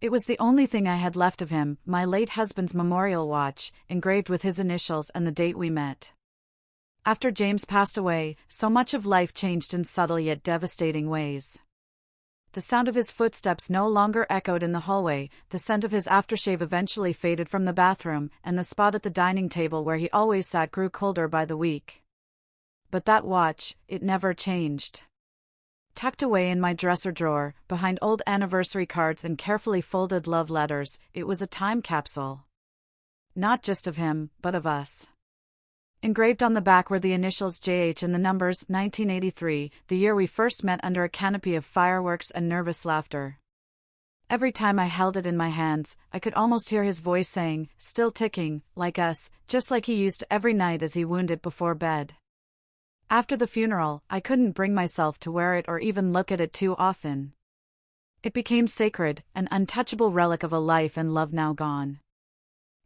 It was the only thing I had left of him, my late husband's memorial watch, engraved with his initials and the date we met. After James passed away, so much of life changed in subtle yet devastating ways. The sound of his footsteps no longer echoed in the hallway, the scent of his aftershave eventually faded from the bathroom, and the spot at the dining table where he always sat grew colder by the week. But that watch, it never changed. Tucked away in my dresser drawer, behind old anniversary cards and carefully folded love letters, it was a time capsule. Not just of him, but of us. Engraved on the back were the initials JH and the numbers 1983, the year we first met under a canopy of fireworks and nervous laughter. Every time I held it in my hands, I could almost hear his voice saying, still ticking, like us, just like he used to every night as he wound it before bed. After the funeral, I couldn't bring myself to wear it or even look at it too often. It became sacred, an untouchable relic of a life and love now gone.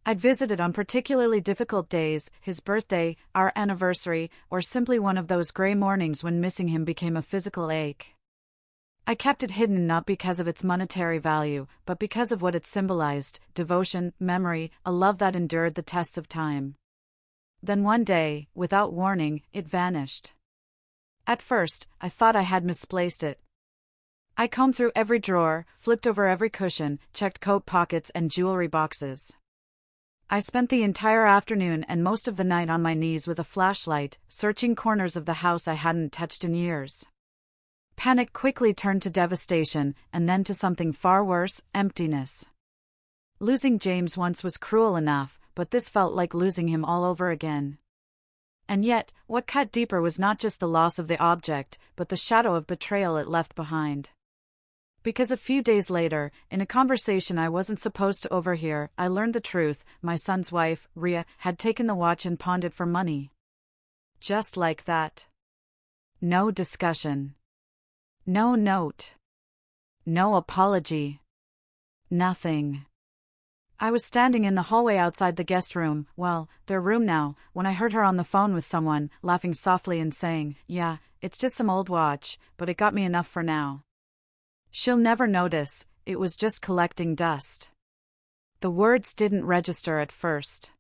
I'd visit it on particularly difficult days, his birthday, our anniversary, or simply one of those gray mornings when missing him became a physical ache. I kept it hidden not because of its monetary value, but because of what it symbolized: devotion, memory, a love that endured the tests of time. Then one day, without warning, it vanished. At first, I thought I had misplaced it. I combed through every drawer, flipped over every cushion, checked coat pockets and jewelry boxes. I spent the entire afternoon and most of the night on my knees with a flashlight, searching corners of the house I hadn't touched in years. Panic quickly turned to devastation, and then to something far worse: emptiness. Losing James once was cruel enough, but this felt like losing him all over again. And yet, what cut deeper was not just the loss of the object, but the shadow of betrayal it left behind. Because a few days later, in a conversation I wasn't supposed to overhear, I learned the truth: my son's wife, Ria, had taken the watch and pawned it for money. Just like that. No discussion. No note. No apology. Nothing. I was standing in the hallway outside the guest room, well, their room now, when I heard her on the phone with someone, laughing softly and saying, "Yeah, it's just some old watch, but it got me enough for now. She'll never notice, it was just collecting dust." The words didn't register at first.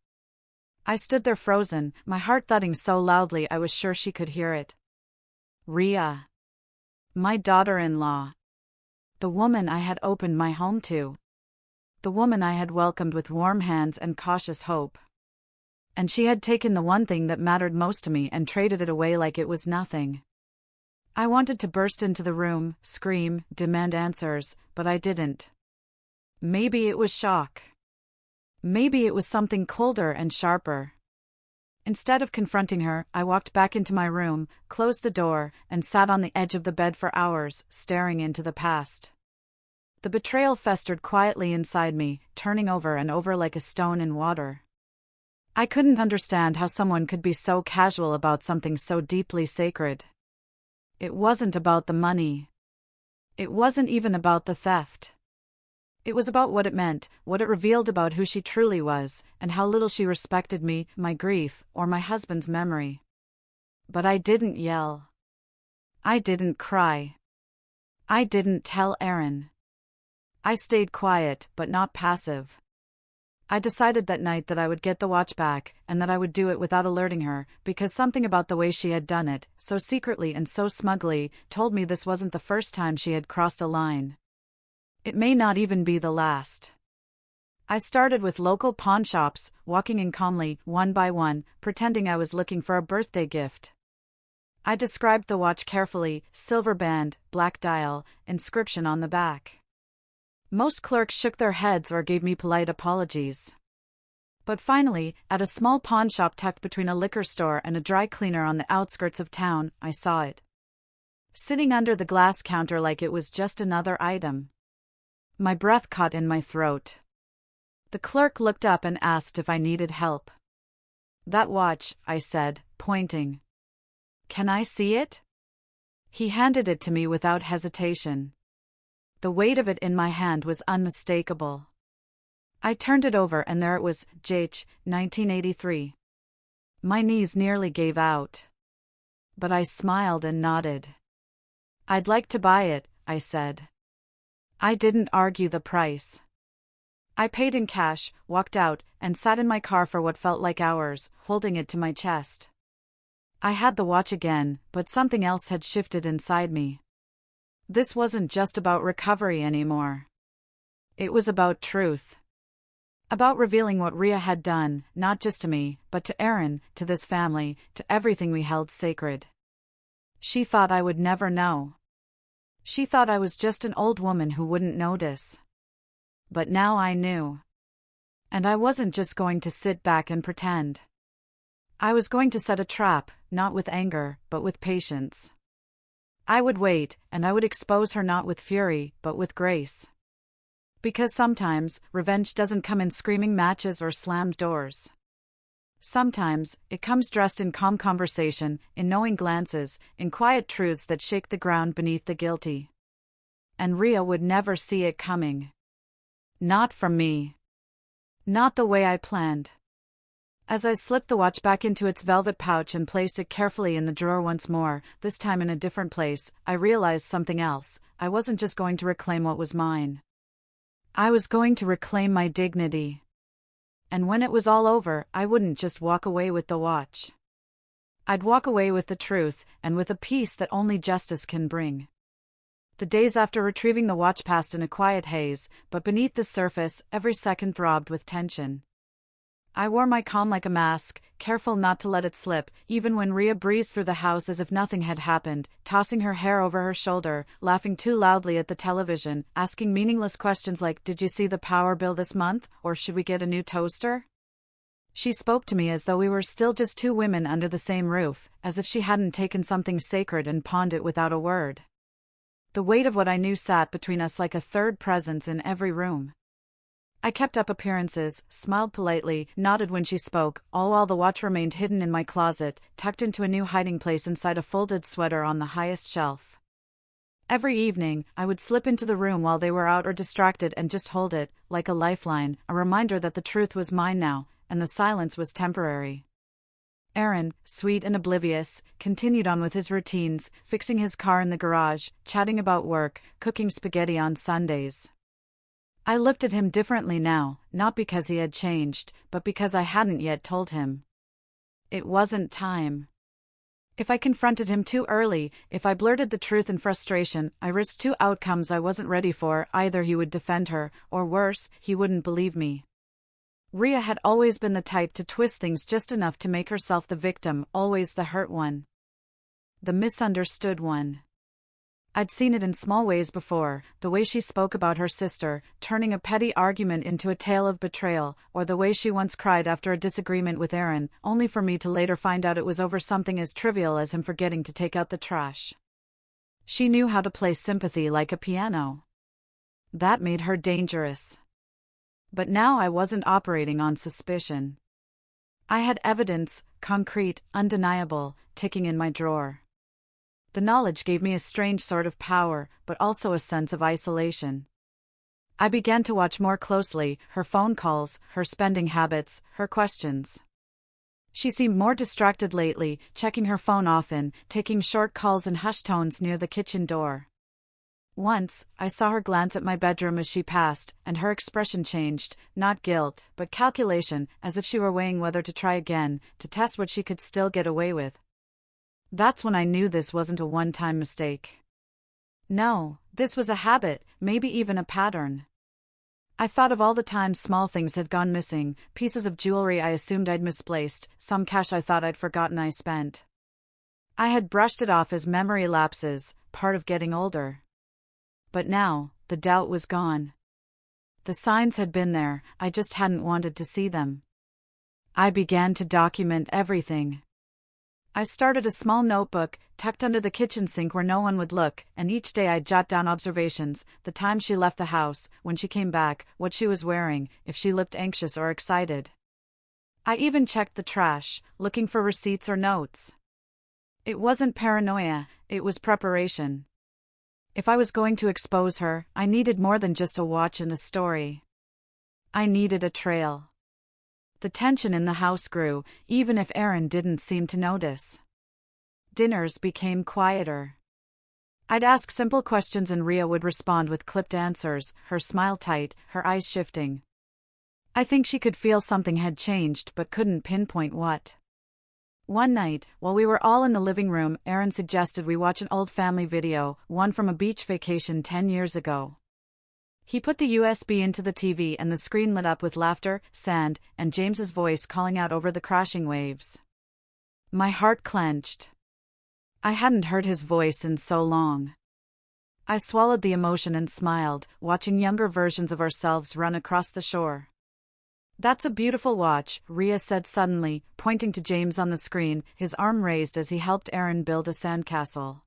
I stood there frozen, my heart thudding so loudly I was sure she could hear it. Ria. My daughter-in-law. The woman I had opened my home to. The woman I had welcomed with warm hands and cautious hope. And she had taken the one thing that mattered most to me and traded it away like it was nothing. I wanted to burst into the room, scream, demand answers, but I didn't. Maybe it was shock. Maybe it was something colder and sharper. Instead of confronting her, I walked back into my room, closed the door, and sat on the edge of the bed for hours, staring into the past. The betrayal festered quietly inside me, turning over and over like a stone in water. I couldn't understand how someone could be so casual about something so deeply sacred. It wasn't about the money. It wasn't even about the theft. It was about what it meant, what it revealed about who she truly was, and how little she respected me, my grief, or my husband's memory. But I didn't yell. I didn't cry. I didn't tell Aaron. I stayed quiet, but not passive. I decided that night that I would get the watch back, and that I would do it without alerting her, because something about the way she had done it, so secretly and so smugly, told me this wasn't the first time she had crossed a line. It may not even be the last. I started with local pawn shops, walking in calmly, one by one, pretending I was looking for a birthday gift. I described the watch carefully: silver band, black dial, inscription on the back. Most clerks shook their heads or gave me polite apologies. But finally, at a small pawn shop tucked between a liquor store and a dry cleaner on the outskirts of town, I saw it. Sitting under the glass counter like it was just another item. My breath caught in my throat. The clerk looked up and asked if I needed help. "That watch," I said, pointing. "Can I see it?" He handed it to me without hesitation. The weight of it in my hand was unmistakable. I turned it over and there it was, JH, 1983. My knees nearly gave out. But I smiled and nodded. "I'd like to buy it," I said. I didn't argue the price. I paid in cash, walked out, and sat in my car for what felt like hours, holding it to my chest. I had the watch again, but something else had shifted inside me. This wasn't just about recovery anymore. It was about truth. About revealing what Rhea had done, not just to me, but to Aaron, to this family, to everything we held sacred. She thought I would never know. She thought I was just an old woman who wouldn't notice. But now I knew. And I wasn't just going to sit back and pretend. I was going to set a trap, not with anger, but with patience. I would wait, and I would expose her not with fury, but with grace. Because sometimes, revenge doesn't come in screaming matches or slammed doors. Sometimes, it comes dressed in calm conversation, in knowing glances, in quiet truths that shake the ground beneath the guilty. And Rhea would never see it coming. Not from me. Not the way I planned. As I slipped the watch back into its velvet pouch and placed it carefully in the drawer once more, this time in a different place, I realized something else. I wasn't just going to reclaim what was mine. I was going to reclaim my dignity. And when it was all over, I wouldn't just walk away with the watch. I'd walk away with the truth, and with a peace that only justice can bring. The days after retrieving the watch passed in a quiet haze, but beneath the surface, every second throbbed with tension. I wore my calm like a mask, careful not to let it slip, even when Rhea breezed through the house as if nothing had happened, tossing her hair over her shoulder, laughing too loudly at the television, asking meaningless questions like, "Did you see the power bill this month, or should we get a new toaster?" She spoke to me as though we were still just two women under the same roof, as if she hadn't taken something sacred and pawned it without a word. The weight of what I knew sat between us like a third presence in every room. I kept up appearances, smiled politely, nodded when she spoke, all while the watch remained hidden in my closet, tucked into a new hiding place inside a folded sweater on the highest shelf. Every evening, I would slip into the room while they were out or distracted and just hold it, like a lifeline, a reminder that the truth was mine now, and the silence was temporary. Aaron, sweet and oblivious, continued on with his routines, fixing his car in the garage, chatting about work, cooking spaghetti on Sundays. I looked at him differently now, not because he had changed, but because I hadn't yet told him. It wasn't time. If I confronted him too early, if I blurted the truth in frustration, I risked two outcomes I wasn't ready for. Either he would defend her, or worse, he wouldn't believe me. Rhea had always been the type to twist things just enough to make herself the victim, always the hurt one. The misunderstood one. I'd seen it in small ways before, the way she spoke about her sister, turning a petty argument into a tale of betrayal, or the way she once cried after a disagreement with Aaron, only for me to later find out it was over something as trivial as him forgetting to take out the trash. She knew how to play sympathy like a piano. That made her dangerous. But now I wasn't operating on suspicion. I had evidence, concrete, undeniable, ticking in my drawer. The knowledge gave me a strange sort of power, but also a sense of isolation. I began to watch more closely, her phone calls, her spending habits, her questions. She seemed more distracted lately, checking her phone often, taking short calls in hushed tones near the kitchen door. Once, I saw her glance at my bedroom as she passed, and her expression changed, not guilt, but calculation, as if she were weighing whether to try again, to test what she could still get away with. That's when I knew this wasn't a one-time mistake. No, this was a habit, maybe even a pattern. I thought of all the times small things had gone missing, pieces of jewelry I assumed I'd misplaced, some cash I thought I'd forgotten I spent. I had brushed it off as memory lapses, part of getting older. But now, the doubt was gone. The signs had been there, I just hadn't wanted to see them. I began to document everything. I started a small notebook, tucked under the kitchen sink where no one would look, and each day I'd jot down observations, the time she left the house, when she came back, what she was wearing, if she looked anxious or excited. I even checked the trash, looking for receipts or notes. It wasn't paranoia, it was preparation. If I was going to expose her, I needed more than just a watch and a story. I needed a trail. The tension in the house grew, even if Aaron didn't seem to notice. Dinners became quieter. I'd ask simple questions and Ria would respond with clipped answers, her smile tight, her eyes shifting. I think she could feel something had changed but couldn't pinpoint what. One night, while we were all in the living room, Aaron suggested we watch an old family video, one from a beach vacation 10 years ago. He put the USB into the TV and the screen lit up with laughter, sand, and James's voice calling out over the crashing waves. My heart clenched. I hadn't heard his voice in so long. I swallowed the emotion and smiled, watching younger versions of ourselves run across the shore. That's a beautiful watch, Ria said suddenly, pointing to James on the screen, his arm raised as he helped Aaron build a sandcastle.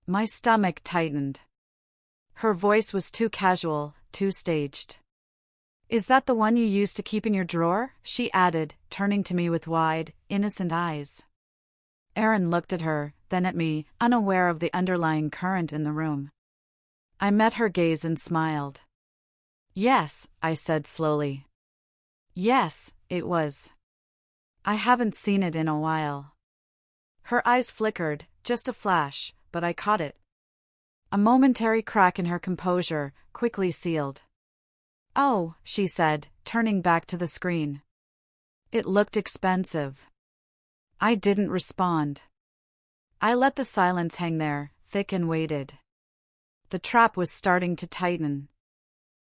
My stomach tightened. Her voice was too casual, too staged. Is that the one you used to keep in your drawer? She added, turning to me with wide, innocent eyes. Aaron looked at her, then at me, unaware of the underlying current in the room. I met her gaze and smiled. Yes, I said slowly. Yes, it was. I haven't seen it in a while. Her eyes flickered, just a flash, but I caught it. A momentary crack in her composure, quickly sealed. Oh, she said, turning back to the screen. It looked expensive. I didn't respond. I let the silence hang there, thick and weighted. The trap was starting to tighten.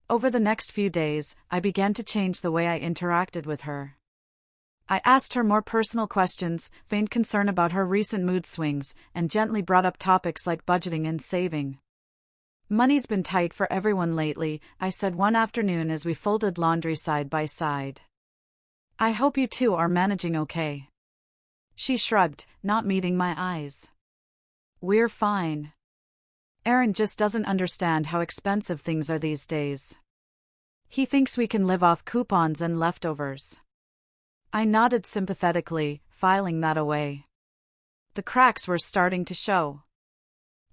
Over the next few days, I began to change the way I interacted with her. I asked her more personal questions, feigned concern about her recent mood swings, and gently brought up topics like budgeting and saving. Money's been tight for everyone lately, I said one afternoon as we folded laundry side by side. I hope you two are managing okay. She shrugged, not meeting my eyes. We're fine. Aaron just doesn't understand how expensive things are these days. He thinks we can live off coupons and leftovers. I nodded sympathetically, filing that away. The cracks were starting to show.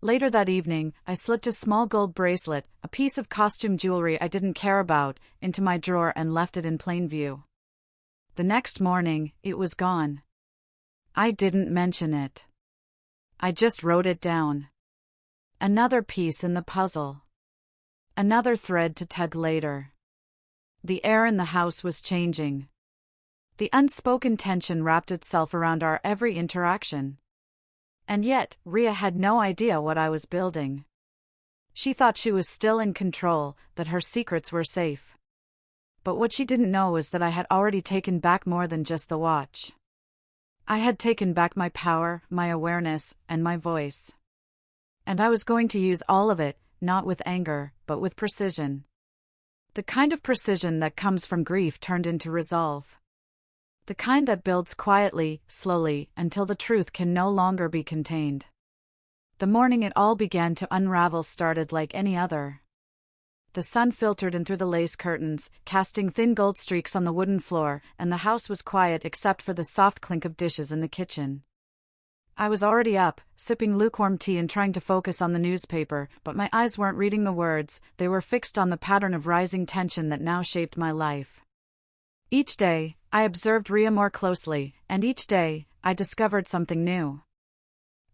Later that evening, I slipped a small gold bracelet, a piece of costume jewelry I didn't care about, into my drawer and left it in plain view. The next morning, it was gone. I didn't mention it. I just wrote it down. Another piece in the puzzle. Another thread to tug later. The air in the house was changing. The unspoken tension wrapped itself around our every interaction. And yet, Ria had no idea what I was building. She thought she was still in control, that her secrets were safe. But what she didn't know was that I had already taken back more than just the watch. I had taken back my power, my awareness, and my voice. And I was going to use all of it, not with anger, but with precision. The kind of precision that comes from grief turned into resolve. The kind that builds quietly, slowly, until the truth can no longer be contained. The morning it all began to unravel started like any other. The sun filtered in through the lace curtains, casting thin gold streaks on the wooden floor, and the house was quiet except for the soft clink of dishes in the kitchen. I was already up, sipping lukewarm tea and trying to focus on the newspaper, but my eyes weren't reading the words, they were fixed on the pattern of rising tension that now shaped my life. Each day, I observed Ria more closely, and each day, I discovered something new.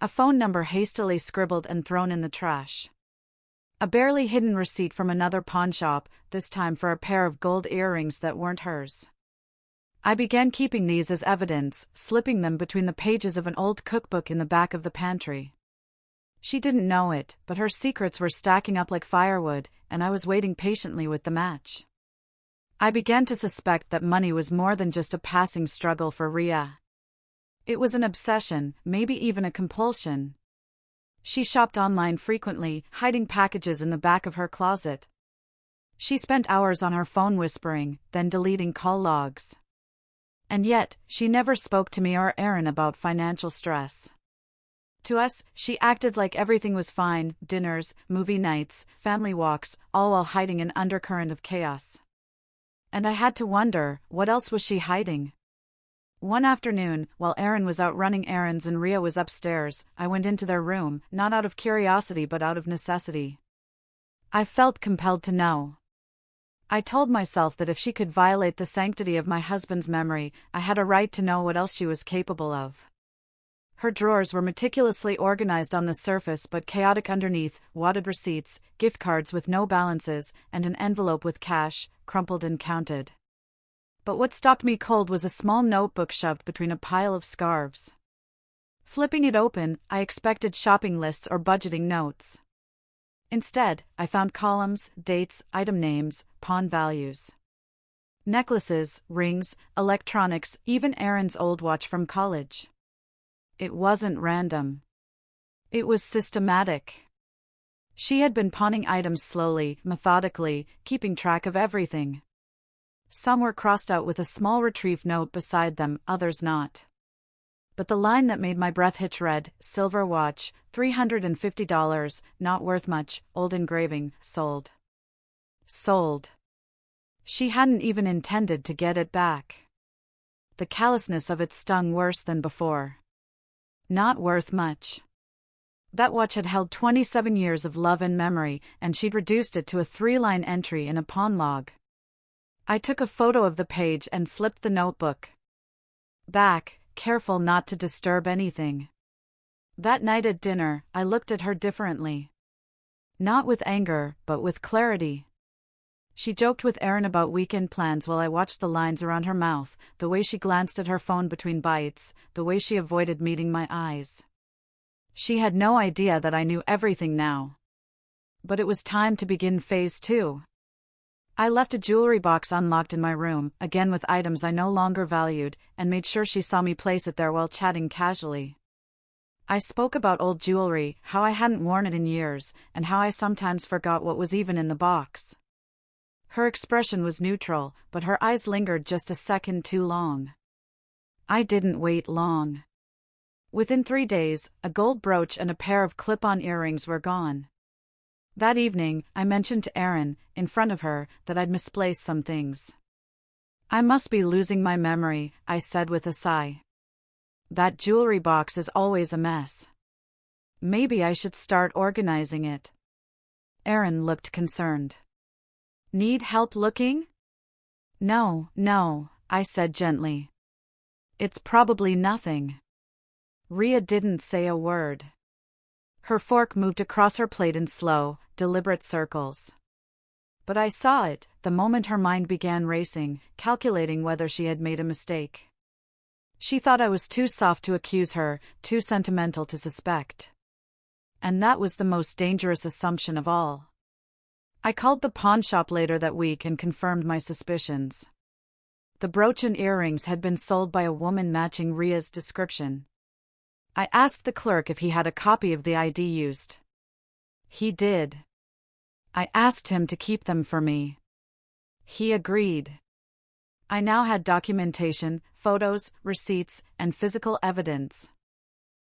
A phone number hastily scribbled and thrown in the trash. A barely hidden receipt from another pawnshop, this time for a pair of gold earrings that weren't hers. I began keeping these as evidence, slipping them between the pages of an old cookbook in the back of the pantry. She didn't know it, but her secrets were stacking up like firewood, and I was waiting patiently with the match. I began to suspect that money was more than just a passing struggle for Ria. It was an obsession, maybe even a compulsion. She shopped online frequently, hiding packages in the back of her closet. She spent hours on her phone whispering, then deleting call logs. And yet, she never spoke to me or Aaron about financial stress. To us, she acted like everything was fine, dinners, movie nights, family walks, all while hiding an undercurrent of chaos. And I had to wonder, what else was she hiding? One afternoon, while Aaron was out running errands and Ria was upstairs, I went into their room, not out of curiosity but out of necessity. I felt compelled to know. I told myself that if she could violate the sanctity of my husband's memory, I had a right to know what else she was capable of. Her drawers were meticulously organized on the surface but chaotic underneath, wadded receipts, gift cards with no balances, and an envelope with cash, crumpled and counted. But what stopped me cold was a small notebook shoved between a pile of scarves. Flipping it open, I expected shopping lists or budgeting notes. Instead, I found columns, dates, item names, pawn values. Necklaces, rings, electronics, even Erin's old watch from college. It wasn't random. It was systematic. She had been pawning items slowly, methodically, keeping track of everything. Some were crossed out with a small retrieve note beside them, others not. But the line that made my breath hitch read, "Silver watch, $350, not worth much, old engraving, sold." Sold. She hadn't even intended to get it back. The callousness of it stung worse than before. Not worth much. That watch had held 27 years of love and memory, and she'd reduced it to a 3-line entry in a pawn log. I took a photo of the page and slipped the notebook back, careful not to disturb anything. That night at dinner, I looked at her differently. Not with anger, but with clarity. She joked with Erin about weekend plans while I watched the lines around her mouth, the way she glanced at her phone between bites, the way she avoided meeting my eyes. She had no idea that I knew everything now. But it was time to begin phase 2. I left a jewelry box unlocked in my room, again with items I no longer valued, and made sure she saw me place it there while chatting casually. I spoke about old jewelry, how I hadn't worn it in years, and how I sometimes forgot what was even in the box. Her expression was neutral, but her eyes lingered just a second too long. I didn't wait long. Within 3 days, a gold brooch and a pair of clip-on earrings were gone. That evening, I mentioned to Erin, in front of her, that I'd misplaced some things. "I must be losing my memory," I said with a sigh. "That jewelry box is always a mess. Maybe I should start organizing it." Erin looked concerned. "Need help looking?" No, I said gently. "It's probably nothing." Rhea didn't say a word. Her fork moved across her plate in slow, deliberate circles. But I saw it, the moment her mind began racing, calculating whether she had made a mistake. She thought I was too soft to accuse her, too sentimental to suspect. And that was the most dangerous assumption of all. I called the pawn shop later that week and confirmed my suspicions. The brooch and earrings had been sold by a woman matching Rhea's description. I asked the clerk if he had a copy of the ID used. He did. I asked him to keep them for me. He agreed. I now had documentation, photos, receipts, and physical evidence.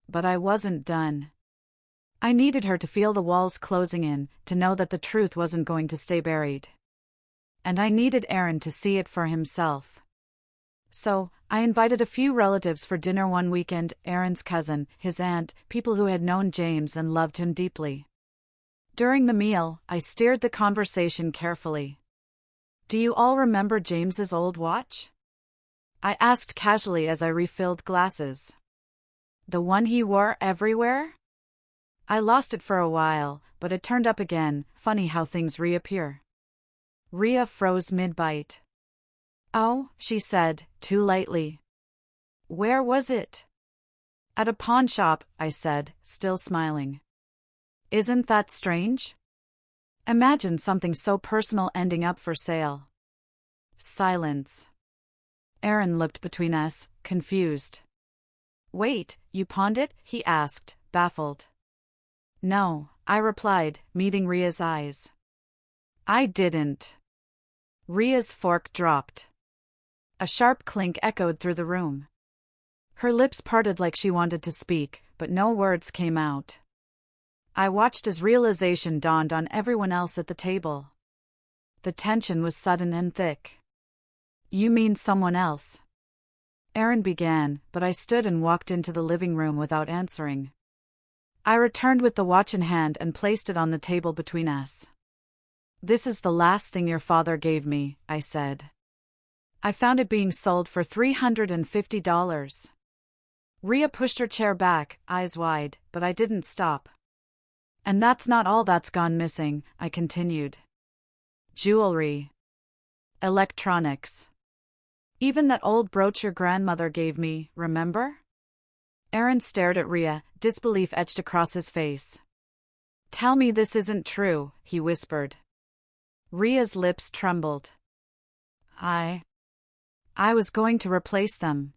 But I wasn't done. I needed her to feel the walls closing in, to know that the truth wasn't going to stay buried. And I needed Erin to see it for himself. So, I invited a few relatives for dinner one weekend, Erin's cousin, his aunt, people who had known James and loved him deeply. During the meal, I steered the conversation carefully. "Do you all remember James's old watch?" I asked casually as I refilled glasses. "The one he wore everywhere?" I lost it for a while, but it turned up again, funny how things reappear. Rhea froze mid-bite. "Oh," she said, too lightly. "Where was it?" "At a pawn shop," I said, still smiling. "Isn't that strange? Imagine something so personal ending up for sale." Silence. Erin looked between us, confused. "Wait, you pawned it?" he asked, baffled. "No," I replied, meeting Rhea's eyes. "I didn't." Rhea's fork dropped. A sharp clink echoed through the room. Her lips parted like she wanted to speak, but no words came out. I watched as realization dawned on everyone else at the table. The tension was sudden and thick. "You mean someone else?" Erin began, but I stood and walked into the living room without answering. I returned with the watch in hand and placed it on the table between us. "This is the last thing your father gave me," I said. "I found it being sold for $350. Rhea pushed her chair back, eyes wide, but I didn't stop. And that's not all that's gone missing, I continued. Jewelry. Electronics. Even that old brooch your grandmother gave me, remember? Aaron stared at Rhea, disbelief etched across his face. Tell me this isn't true, he whispered. Rhea's lips trembled. I was going to replace them.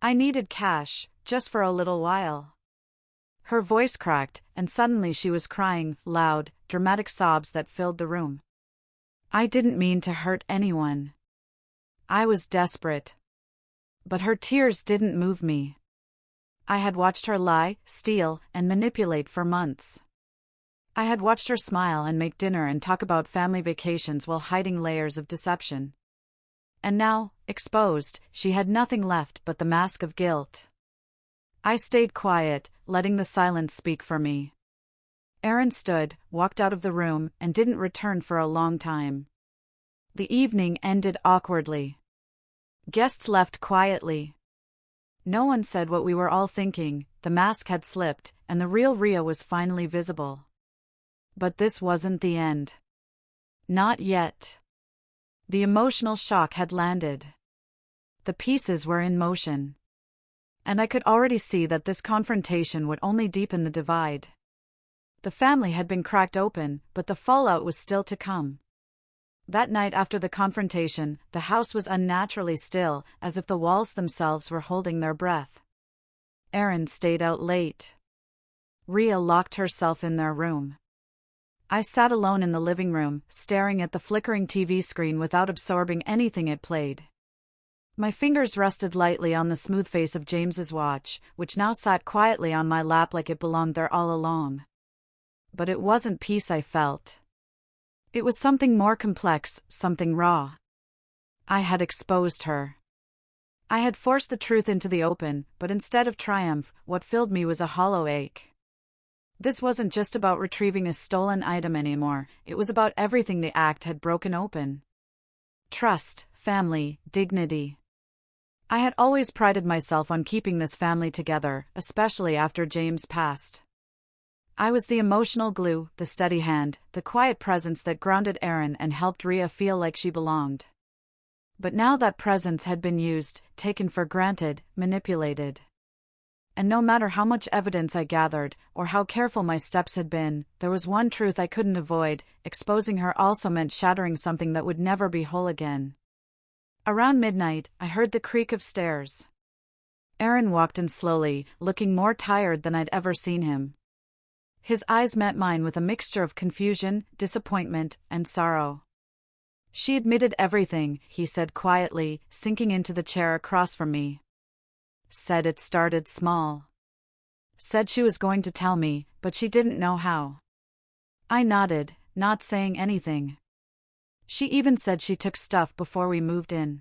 I needed cash, just for a little while. Her voice cracked, and suddenly she was crying, loud, dramatic sobs that filled the room. I didn't mean to hurt anyone. I was desperate. But her tears didn't move me. I had watched her lie, steal, and manipulate for months. I had watched her smile and make dinner and talk about family vacations while hiding layers of deception. And now, exposed, she had nothing left but the mask of guilt. I stayed quiet, letting the silence speak for me. Aaron stood, walked out of the room, and didn't return for a long time. The evening ended awkwardly. Guests left quietly. No one said what we were all thinking. The mask had slipped, and the real Rhea was finally visible. But this wasn't the end. Not yet. The emotional shock had landed. The pieces were in motion. And I could already see that this confrontation would only deepen the divide. The family had been cracked open, but the fallout was still to come. That night after the confrontation, the house was unnaturally still, as if the walls themselves were holding their breath. Aaron stayed out late. Rhea locked herself in their room. I sat alone in the living room, staring at the flickering TV screen without absorbing anything it played. My fingers rested lightly on the smooth face of James's watch, which now sat quietly on my lap like it belonged there all along. But it wasn't peace I felt. It was something more complex, something raw. I had exposed her. I had forced the truth into the open, but instead of triumph, what filled me was a hollow ache. This wasn't just about retrieving a stolen item anymore, it was about everything the act had broken open. Trust, family, dignity. I had always prided myself on keeping this family together, especially after James passed. I was the emotional glue, the steady hand, the quiet presence that grounded Aaron and helped Rhea feel like she belonged. But now that presence had been used, taken for granted, manipulated. And no matter how much evidence I gathered, or how careful my steps had been, there was one truth I couldn't avoid: exposing her also meant shattering something that would never be whole again. Around midnight, I heard the creak of stairs. Aaron walked in slowly, looking more tired than I'd ever seen him. His eyes met mine with a mixture of confusion, disappointment, and sorrow. She admitted everything, he said quietly, sinking into the chair across from me. Said it started small. Said she was going to tell me, but she didn't know how. I nodded, not saying anything. She even said she took stuff before we moved in.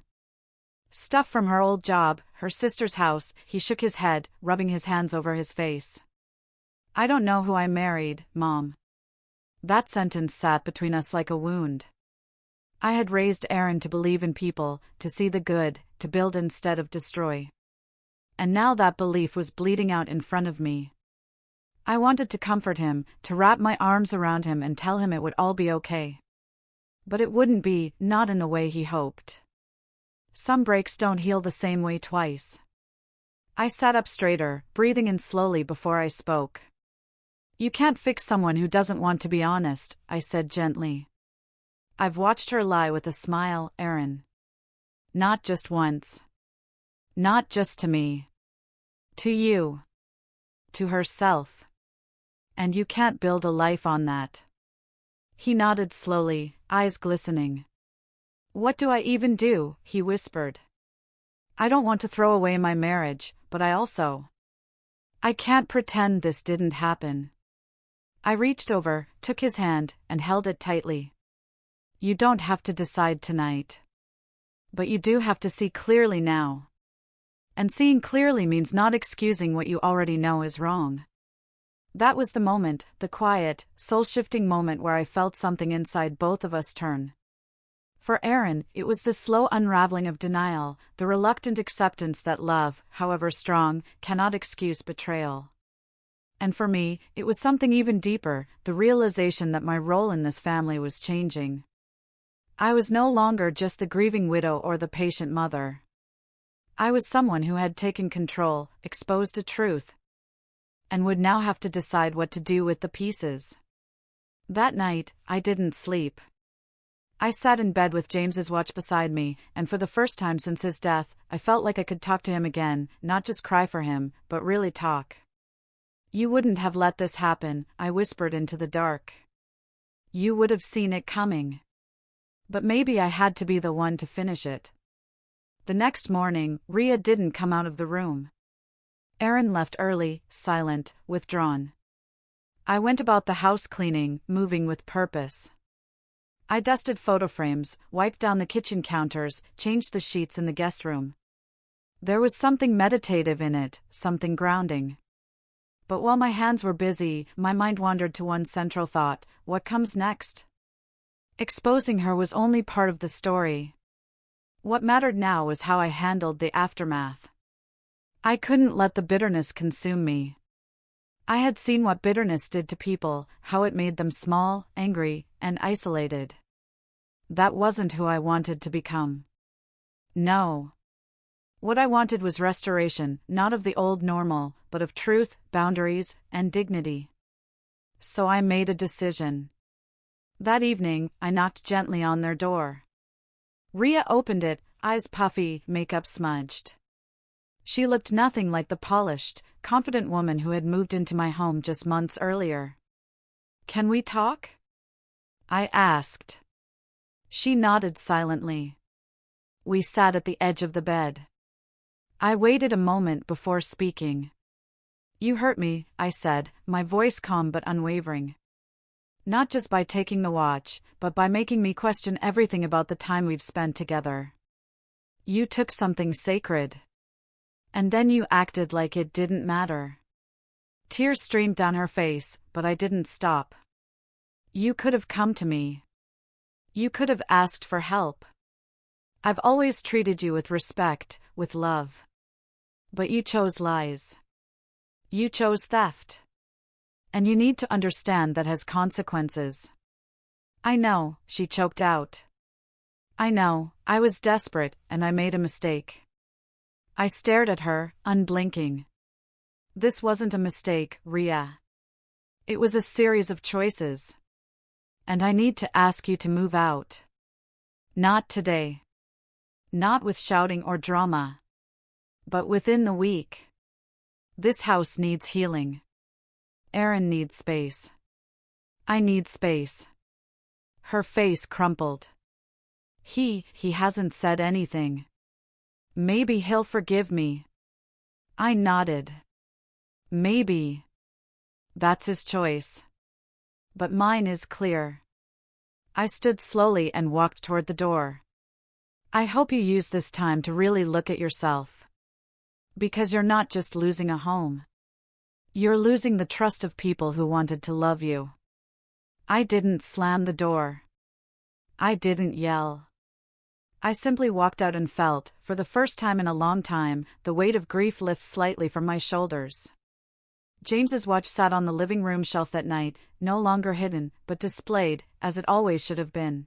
Stuff from her old job, her sister's house. He shook his head, rubbing his hands over his face. I don't know who I married, Mom. That sentence sat between us like a wound. I had raised Aaron to believe in people, to see the good, to build instead of destroy. And now that belief was bleeding out in front of me. I wanted to comfort him, to wrap my arms around him and tell him it would all be okay. But it wouldn't be, not in the way he hoped. Some breaks don't heal the same way twice. I sat up straighter, breathing in slowly before I spoke. You can't fix someone who doesn't want to be honest, I said gently. I've watched her lie with a smile, Aaron. Not just once. Not just to me. To you. To herself. And you can't build a life on that. He nodded slowly, eyes glistening. What do I even do? He whispered. I don't want to throw away my marriage, but I can't pretend this didn't happen. I reached over, took his hand, and held it tightly. You don't have to decide tonight. But you do have to see clearly now. And seeing clearly means not excusing what you already know is wrong. That was the moment, the quiet, soul-shifting moment where I felt something inside both of us turn. For Aaron, it was the slow unraveling of denial, the reluctant acceptance that love, however strong, cannot excuse betrayal. And for me, it was something even deeper, the realization that my role in this family was changing. I was no longer just the grieving widow or the patient mother. I was someone who had taken control, exposed a truth, and would now have to decide what to do with the pieces. That night, I didn't sleep. I sat in bed with James's watch beside me, and for the first time since his death, I felt like I could talk to him again, not just cry for him, but really talk. "You wouldn't have let this happen," I whispered into the dark. "You would have seen it coming. But maybe I had to be the one to finish it." The next morning, Rhea didn't come out of the room. Aaron left early, silent, withdrawn. I went about the house cleaning, moving with purpose. I dusted photo frames, wiped down the kitchen counters, changed the sheets in the guest room. There was something meditative in it, something grounding. But while my hands were busy, my mind wandered to one central thought: what comes next? Exposing her was only part of the story. What mattered now was how I handled the aftermath. I couldn't let the bitterness consume me. I had seen what bitterness did to people, how it made them small, angry, and isolated. That wasn't who I wanted to become. No. What I wanted was restoration, not of the old normal, but of truth, boundaries, and dignity. So I made a decision. That evening, I knocked gently on their door. Rhea opened it, eyes puffy, makeup smudged. She looked nothing like the polished, confident woman who had moved into my home just months earlier. "Can we talk?" I asked. She nodded silently. We sat at the edge of the bed. I waited a moment before speaking. "You hurt me," I said, my voice calm but unwavering. "Not just by taking the watch, but by making me question everything about the time we've spent together. You took something sacred. And then you acted like it didn't matter." Tears streamed down her face, but I didn't stop. "You could have come to me. You could have asked for help. I've always treated you with respect, with love. But you chose lies. You chose theft. And you need to understand that has consequences." "I know," she choked out. "I know, I was desperate, and I made a mistake." I stared at her, unblinking. "This wasn't a mistake, Rhea. It was a series of choices. And I need to ask you to move out. Not today. Not with shouting or drama. But within the week. This house needs healing. Aaron needs space. I need space." Her face crumpled. He hasn't said anything. Maybe he'll forgive me." I nodded. "Maybe. That's his choice. But mine is clear." I stood slowly and walked toward the door. "I hope you use this time to really look at yourself. Because you're not just losing a home. You're losing the trust of people who wanted to love you." I didn't slam the door. I didn't yell. I simply walked out and felt, for the first time in a long time, the weight of grief lift slightly from my shoulders. James's watch sat on the living room shelf that night, no longer hidden, but displayed, as it always should have been.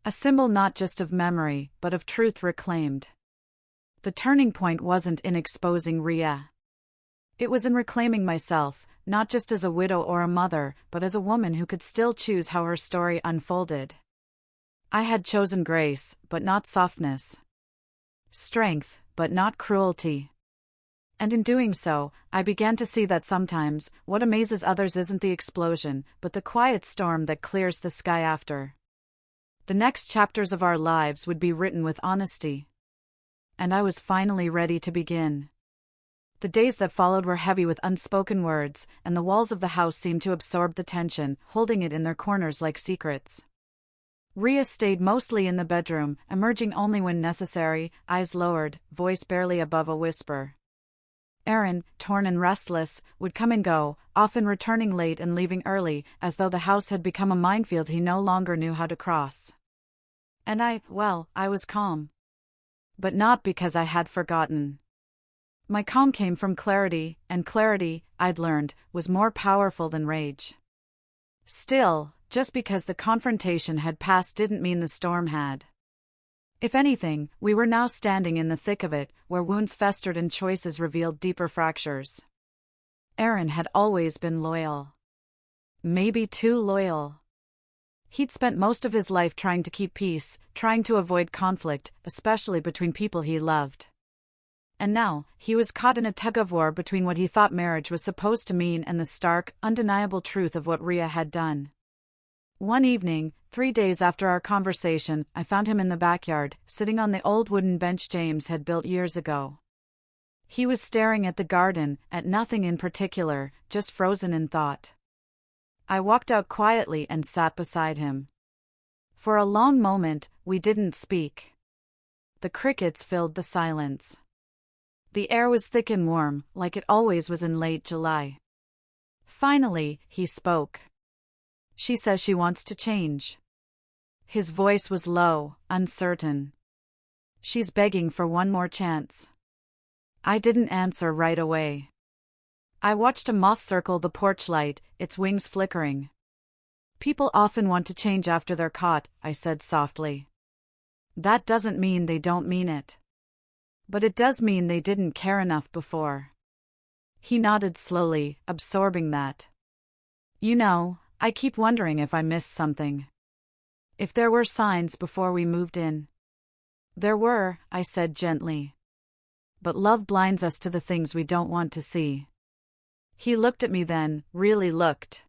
A symbol not just of memory, but of truth reclaimed. The turning point wasn't in exposing Rhea. It was in reclaiming myself, not just as a widow or a mother, but as a woman who could still choose how her story unfolded. I had chosen grace, but not softness. Strength, but not cruelty. And in doing so, I began to see that sometimes, what amazes others isn't the explosion, but the quiet storm that clears the sky after. The next chapters of our lives would be written with honesty. And I was finally ready to begin. The days that followed were heavy with unspoken words, and the walls of the house seemed to absorb the tension, holding it in their corners like secrets. Rhea stayed mostly in the bedroom, emerging only when necessary, eyes lowered, voice barely above a whisper. Aaron, torn and restless, would come and go, often returning late and leaving early, as though the house had become a minefield he no longer knew how to cross. And I was calm. But not because I had forgotten. My calm came from clarity, and clarity, I'd learned, was more powerful than rage. Still, just because the confrontation had passed didn't mean the storm had. If anything, we were now standing in the thick of it, where wounds festered and choices revealed deeper fractures. Aaron had always been loyal. Maybe too loyal. He'd spent most of his life trying to keep peace, trying to avoid conflict, especially between people he loved. And now, he was caught in a tug-of-war between what he thought marriage was supposed to mean and the stark, undeniable truth of what Rhea had done. One evening, 3 days after our conversation, I found him in the backyard, sitting on the old wooden bench James had built years ago. He was staring at the garden, at nothing in particular, just frozen in thought. I walked out quietly and sat beside him. For a long moment, we didn't speak. The crickets filled the silence. The air was thick and warm, like it always was in late July. Finally, he spoke. She says she wants to change. His voice was low, uncertain. She's begging for one more chance. I didn't answer right away. I watched a moth circle the porch light, its wings flickering. People often want to change after they're caught, I said softly. That doesn't mean they don't mean it. But it does mean they didn't care enough before. He nodded slowly, absorbing that. You know, I keep wondering if I missed something. If there were signs before we moved in. There were, I said gently. But love blinds us to the things we don't want to see. He looked at me then, really looked.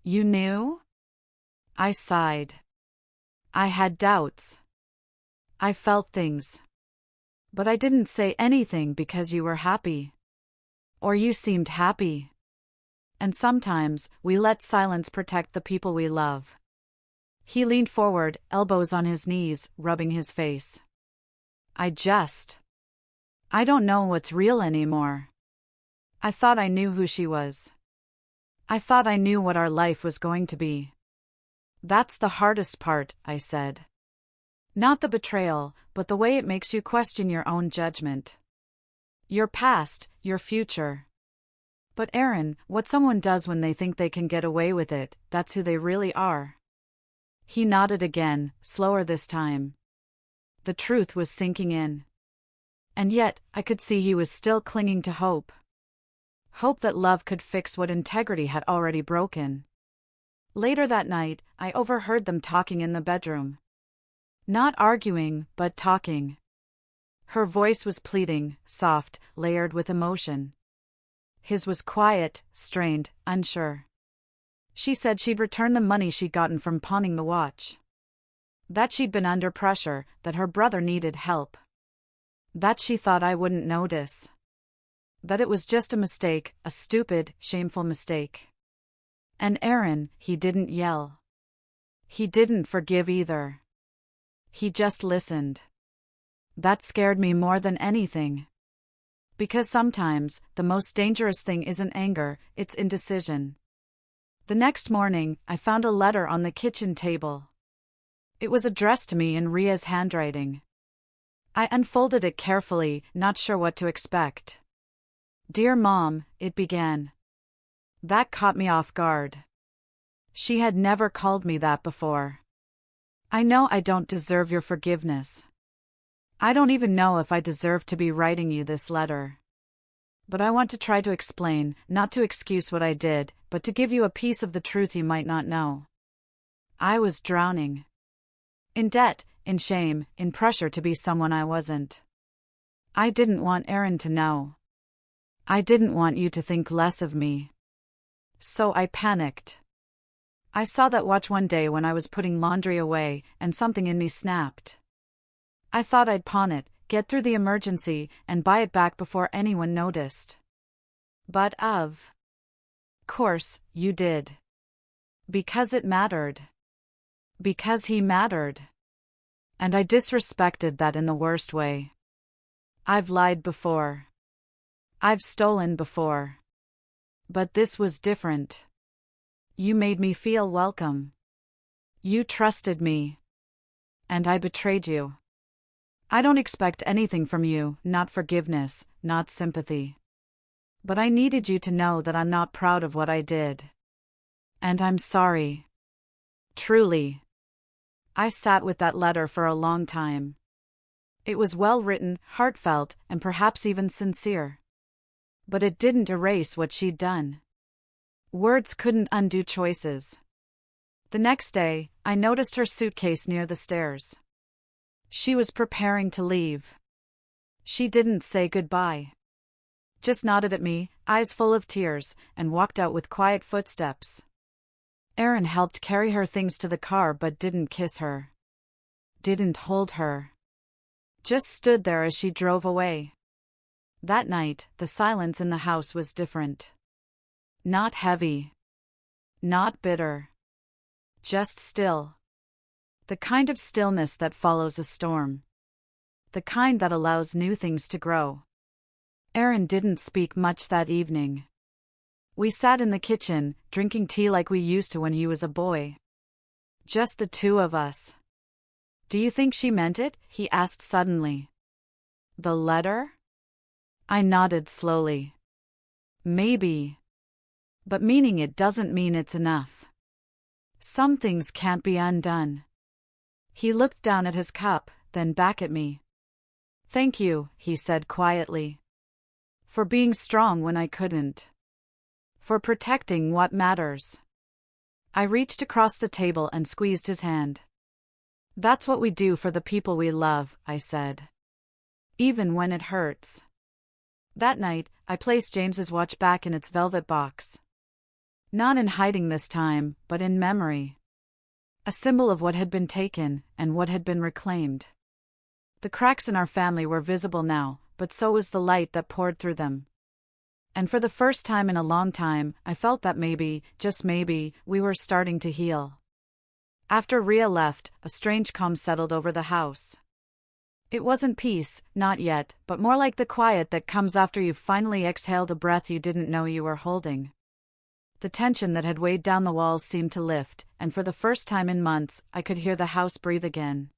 You knew? I sighed. I had doubts. I felt things. But I didn't say anything because you were happy. Or you seemed happy. And sometimes, we let silence protect the people we love. He leaned forward, elbows on his knees, rubbing his face. I don't know what's real anymore. I thought I knew who she was. I thought I knew what our life was going to be. That's the hardest part, I said. Not the betrayal, but the way it makes you question your own judgment. Your past, your future. But Aaron, what someone does when they think they can get away with it, that's who they really are. He nodded again, slower this time. The truth was sinking in. And yet, I could see he was still clinging to hope. Hope that love could fix what integrity had already broken. Later that night, I overheard them talking in the bedroom. Not arguing, but talking. Her voice was pleading, soft, layered with emotion. His was quiet, strained, unsure. She said she'd return the money she'd gotten from pawning the watch. That she'd been under pressure, that her brother needed help. That she thought I wouldn't notice. That it was just a mistake, a stupid, shameful mistake. And Aaron, he didn't yell. He didn't forgive either. He just listened. That scared me more than anything. Because sometimes, the most dangerous thing isn't anger, it's indecision. The next morning, I found a letter on the kitchen table. It was addressed to me in Rhea's handwriting. I unfolded it carefully, not sure what to expect. Dear Mom, it began. That caught me off guard. She had never called me that before. I know I don't deserve your forgiveness. I don't even know if I deserve to be writing you this letter. But I want to try to explain, not to excuse what I did, but to give you a piece of the truth you might not know. I was drowning. In debt, in shame, in pressure to be someone I wasn't. I didn't want Aaron to know. I didn't want you to think less of me. So I panicked. I saw that watch one day when I was putting laundry away, and something in me snapped. I thought I'd pawn it, get through the emergency, and buy it back before anyone noticed. But of course, you did. Because it mattered. Because he mattered. And I disrespected that in the worst way. I've lied before. I've stolen before. But this was different. You made me feel welcome. You trusted me. And I betrayed you. I don't expect anything from you, not forgiveness, not sympathy. But I needed you to know that I'm not proud of what I did. And I'm sorry. Truly. I sat with that letter for a long time. It was well written, heartfelt, and perhaps even sincere. But it didn't erase what she'd done. Words couldn't undo choices. The next day, I noticed her suitcase near the stairs. She was preparing to leave. She didn't say goodbye. Just nodded at me, eyes full of tears, and walked out with quiet footsteps. Aaron helped carry her things to the car but didn't kiss her. Didn't hold her. Just stood there as she drove away. That night, the silence in the house was different. Not heavy. Not bitter. Just still. The kind of stillness that follows a storm. The kind that allows new things to grow. Aaron didn't speak much that evening. We sat in the kitchen, drinking tea like we used to when he was a boy. Just the two of us. Do you think she meant it? He asked suddenly. The letter? I nodded slowly. Maybe. But meaning it doesn't mean it's enough. Some things can't be undone. He looked down at his cup, then back at me. Thank you, he said quietly. For being strong when I couldn't. For protecting what matters. I reached across the table and squeezed his hand. That's what we do for the people we love, I said. Even when it hurts. That night, I placed James's watch back in its velvet box. Not in hiding this time, but in memory. A symbol of what had been taken, and what had been reclaimed. The cracks in our family were visible now, but so was the light that poured through them. And for the first time in a long time, I felt that maybe, just maybe, we were starting to heal. After Rhea left, a strange calm settled over the house. It wasn't peace, not yet, but more like the quiet that comes after you've finally exhaled a breath you didn't know you were holding. The tension that had weighed down the walls seemed to lift, and for the first time in months, I could hear the house breathe again.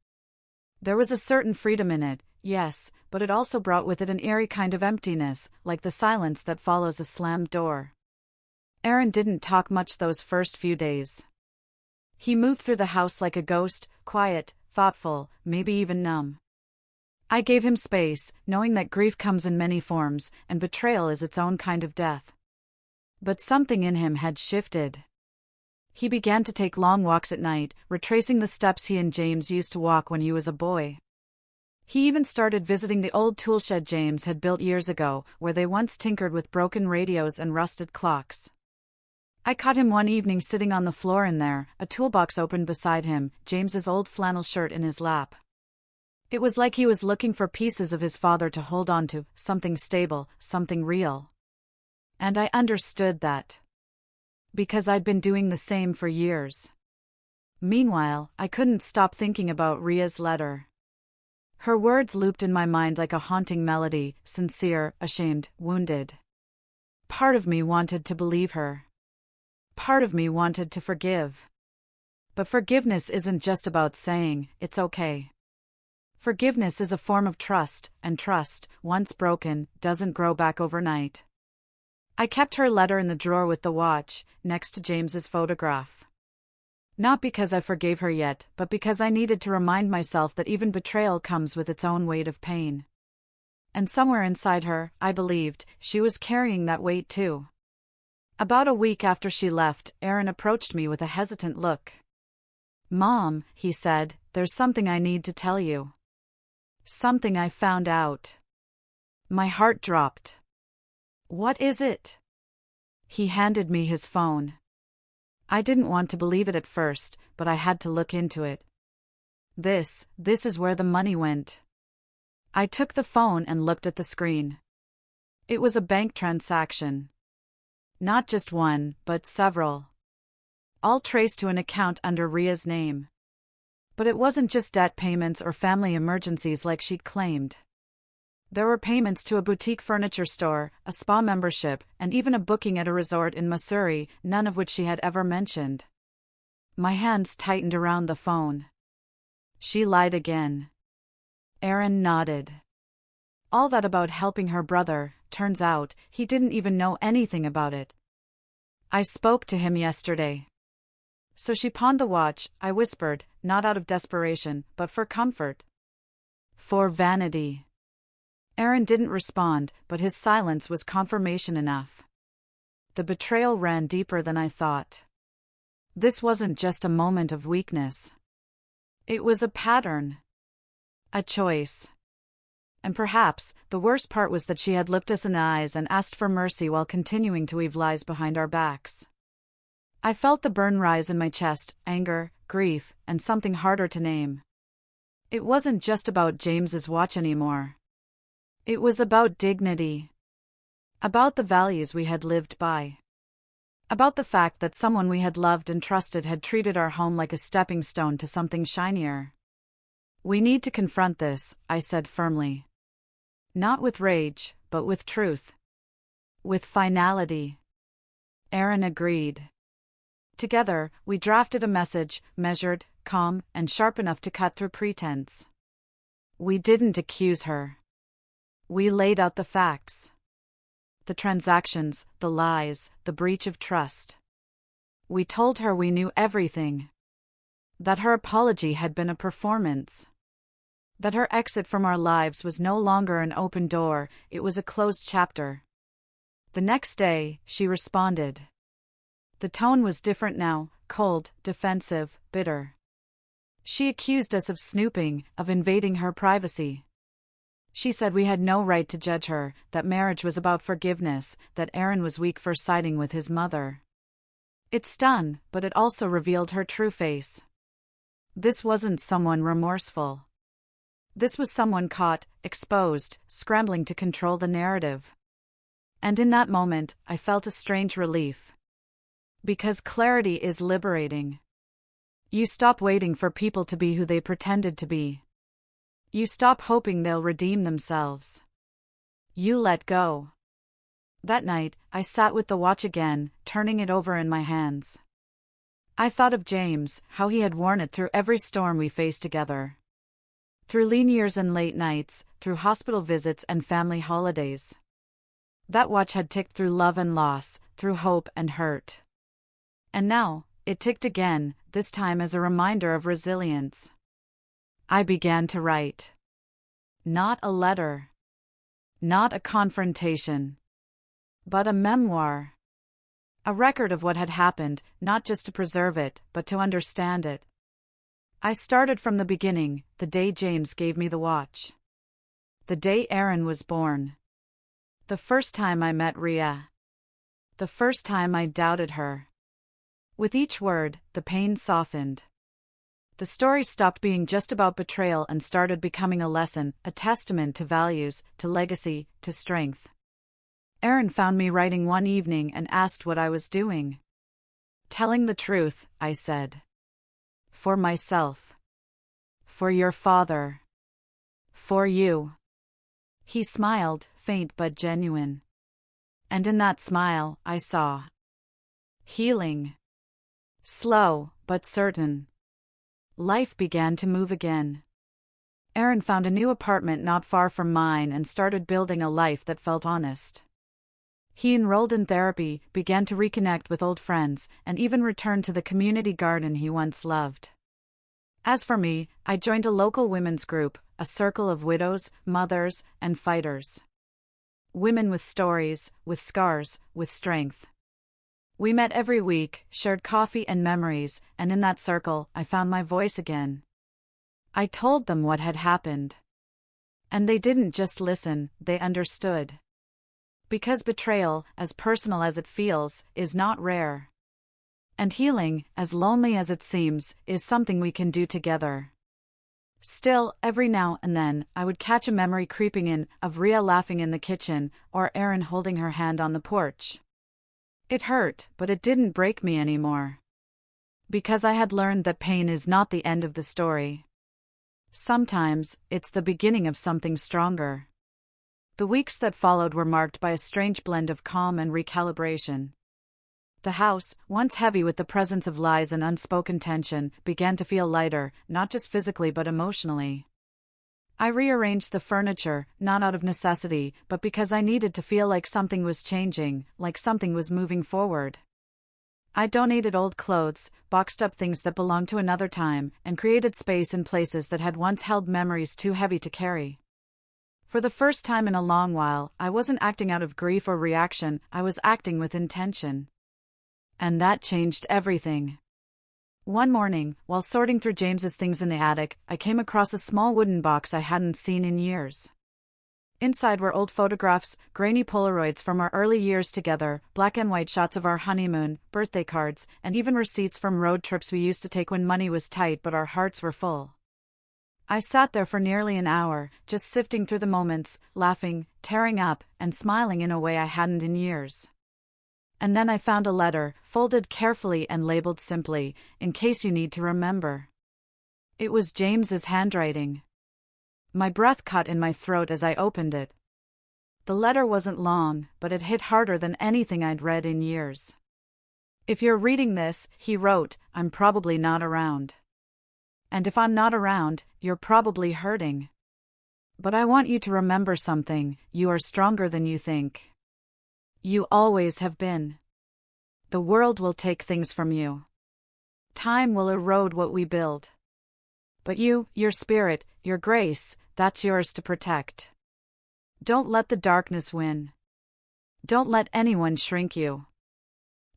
There was a certain freedom in it, yes, but it also brought with it an eerie kind of emptiness, like the silence that follows a slammed door. Aaron didn't talk much those first few days. He moved through the house like a ghost, quiet, thoughtful, maybe even numb. I gave him space, knowing that grief comes in many forms, and betrayal is its own kind of death. But something in him had shifted. He began to take long walks at night, retracing the steps he and James used to walk when he was a boy. He even started visiting the old toolshed James had built years ago, where they once tinkered with broken radios and rusted clocks. I caught him one evening sitting on the floor in there, a toolbox open beside him, James's old flannel shirt in his lap. It was like he was looking for pieces of his father to hold on to, something stable, something real. And I understood that. Because I'd been doing the same for years. Meanwhile, I couldn't stop thinking about Rhea's letter. Her words looped in my mind like a haunting melody, sincere, ashamed, wounded. Part of me wanted to believe her. Part of me wanted to forgive. But forgiveness isn't just about saying, it's okay. Forgiveness is a form of trust, and trust, once broken, doesn't grow back overnight. I kept her letter in the drawer with the watch, next to James's photograph. Not because I forgave her yet, but because I needed to remind myself that even betrayal comes with its own weight of pain. And somewhere inside her, I believed, she was carrying that weight too. About a week after she left, Aaron approached me with a hesitant look. "Mom," he said, "there's something I need to tell you. Something I found out." My heart dropped. "What is it?" He handed me his phone. I didn't want to believe it at first, but I had to look into it. This is where the money went. I took the phone and looked at the screen. It was a bank transaction. Not just one, but several. All traced to an account under Rhea's name. But it wasn't just debt payments or family emergencies like she'd claimed. There were payments to a boutique furniture store, a spa membership, and even a booking at a resort in Missouri, none of which she had ever mentioned. My hands tightened around the phone. She lied again. Aaron nodded. All that about helping her brother, turns out, he didn't even know anything about it. I spoke to him yesterday. So she pawned the watch, I whispered, not out of desperation, but for comfort. For vanity. Aaron didn't respond, but his silence was confirmation enough. The betrayal ran deeper than I thought. This wasn't just a moment of weakness. It was a pattern. A choice. And perhaps, the worst part was that she had looked us in the eyes and asked for mercy while continuing to weave lies behind our backs. I felt the burn rise in my chest, anger, grief, and something harder to name. It wasn't just about James's watch anymore. It was about dignity. About the values we had lived by. About the fact that someone we had loved and trusted had treated our home like a stepping stone to something shinier. We need to confront this, I said firmly. Not with rage, but with truth. With finality. Aaron agreed. Together, we drafted a message, measured, calm, and sharp enough to cut through pretense. We didn't accuse her. We laid out the facts. The transactions, the lies, the breach of trust. We told her we knew everything. That her apology had been a performance. That her exit from our lives was no longer an open door, it was a closed chapter. The next day, she responded. The tone was different now, cold, defensive, bitter. She accused us of snooping, of invading her privacy. She said we had no right to judge her, that marriage was about forgiveness, that Aaron was weak for siding with his mother. It stung, but it also revealed her true face. This wasn't someone remorseful. This was someone caught, exposed, scrambling to control the narrative. And in that moment, I felt a strange relief. Because clarity is liberating. You stop waiting for people to be who they pretended to be. You stop hoping they'll redeem themselves. You let go. That night, I sat with the watch again, turning it over in my hands. I thought of James, how he had worn it through every storm we faced together. Through lean years and late nights, through hospital visits and family holidays. That watch had ticked through love and loss, through hope and hurt. And now, it ticked again, this time as a reminder of resilience. I began to write. Not a letter. Not a confrontation. But a memoir. A record of what had happened, not just to preserve it, but to understand it. I started from the beginning, the day James gave me the watch. The day Aaron was born. The first time I met Rhea. The first time I doubted her. With each word, the pain softened. The story stopped being just about betrayal and started becoming a lesson, a testament to values, to legacy, to strength. Aaron found me writing one evening and asked what I was doing. Telling the truth, I said. For myself. For your father. For you. He smiled, faint but genuine. And in that smile, I saw healing. Slow, but certain. Life began to move again. Aaron found a new apartment not far from mine and started building a life that felt honest. He enrolled in therapy, began to reconnect with old friends, and even returned to the community garden he once loved. As for me, I joined a local women's group, a circle of widows, mothers, and fighters. Women with stories, with scars, with strength. We met every week, shared coffee and memories, and in that circle, I found my voice again. I told them what had happened. And they didn't just listen, they understood. Because betrayal, as personal as it feels, is not rare. And healing, as lonely as it seems, is something we can do together. Still, every now and then, I would catch a memory creeping in, of Rhea laughing in the kitchen, or Aaron holding her hand on the porch. It hurt, but it didn't break me anymore. Because I had learned that pain is not the end of the story. Sometimes, it's the beginning of something stronger. The weeks that followed were marked by a strange blend of calm and recalibration. The house, once heavy with the presence of lies and unspoken tension, began to feel lighter, not just physically but emotionally. I rearranged the furniture, not out of necessity, but because I needed to feel like something was changing, like something was moving forward. I donated old clothes, boxed up things that belonged to another time, and created space in places that had once held memories too heavy to carry. For the first time in a long while, I wasn't acting out of grief or reaction, I was acting with intention. And that changed everything. One morning, while sorting through James's things in the attic, I came across a small wooden box I hadn't seen in years. Inside were old photographs, grainy Polaroids from our early years together, black and white shots of our honeymoon, birthday cards, and even receipts from road trips we used to take when money was tight but our hearts were full. I sat there for nearly an hour, just sifting through the moments, laughing, tearing up, and smiling in a way I hadn't in years. And then I found a letter, folded carefully and labeled simply, "In case you need to remember." It was James's handwriting. My breath caught in my throat as I opened it. The letter wasn't long, but it hit harder than anything I'd read in years. "If you're reading this," he wrote, "I'm probably not around. And if I'm not around, you're probably hurting. But I want you to remember something, you are stronger than you think. You always have been. The world will take things from you. Time will erode what we build. But you, your spirit, your grace, that's yours to protect. Don't let the darkness win. Don't let anyone shrink you.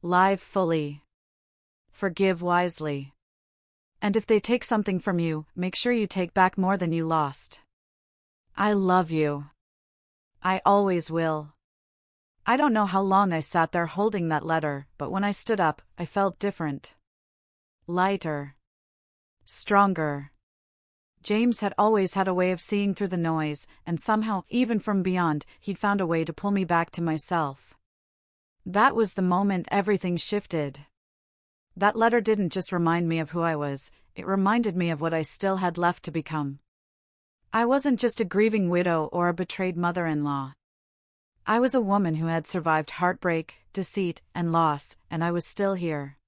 Live fully. Forgive wisely. And if they take something from you, make sure you take back more than you lost. I love you. I always will." I don't know how long I sat there holding that letter, but when I stood up, I felt different. Lighter. Stronger. James had always had a way of seeing through the noise, and somehow, even from beyond, he'd found a way to pull me back to myself. That was the moment everything shifted. That letter didn't just remind me of who I was, it reminded me of what I still had left to become. I wasn't just a grieving widow or a betrayed mother-in-law. I was a woman who had survived heartbreak, deceit, and loss, and I was still here.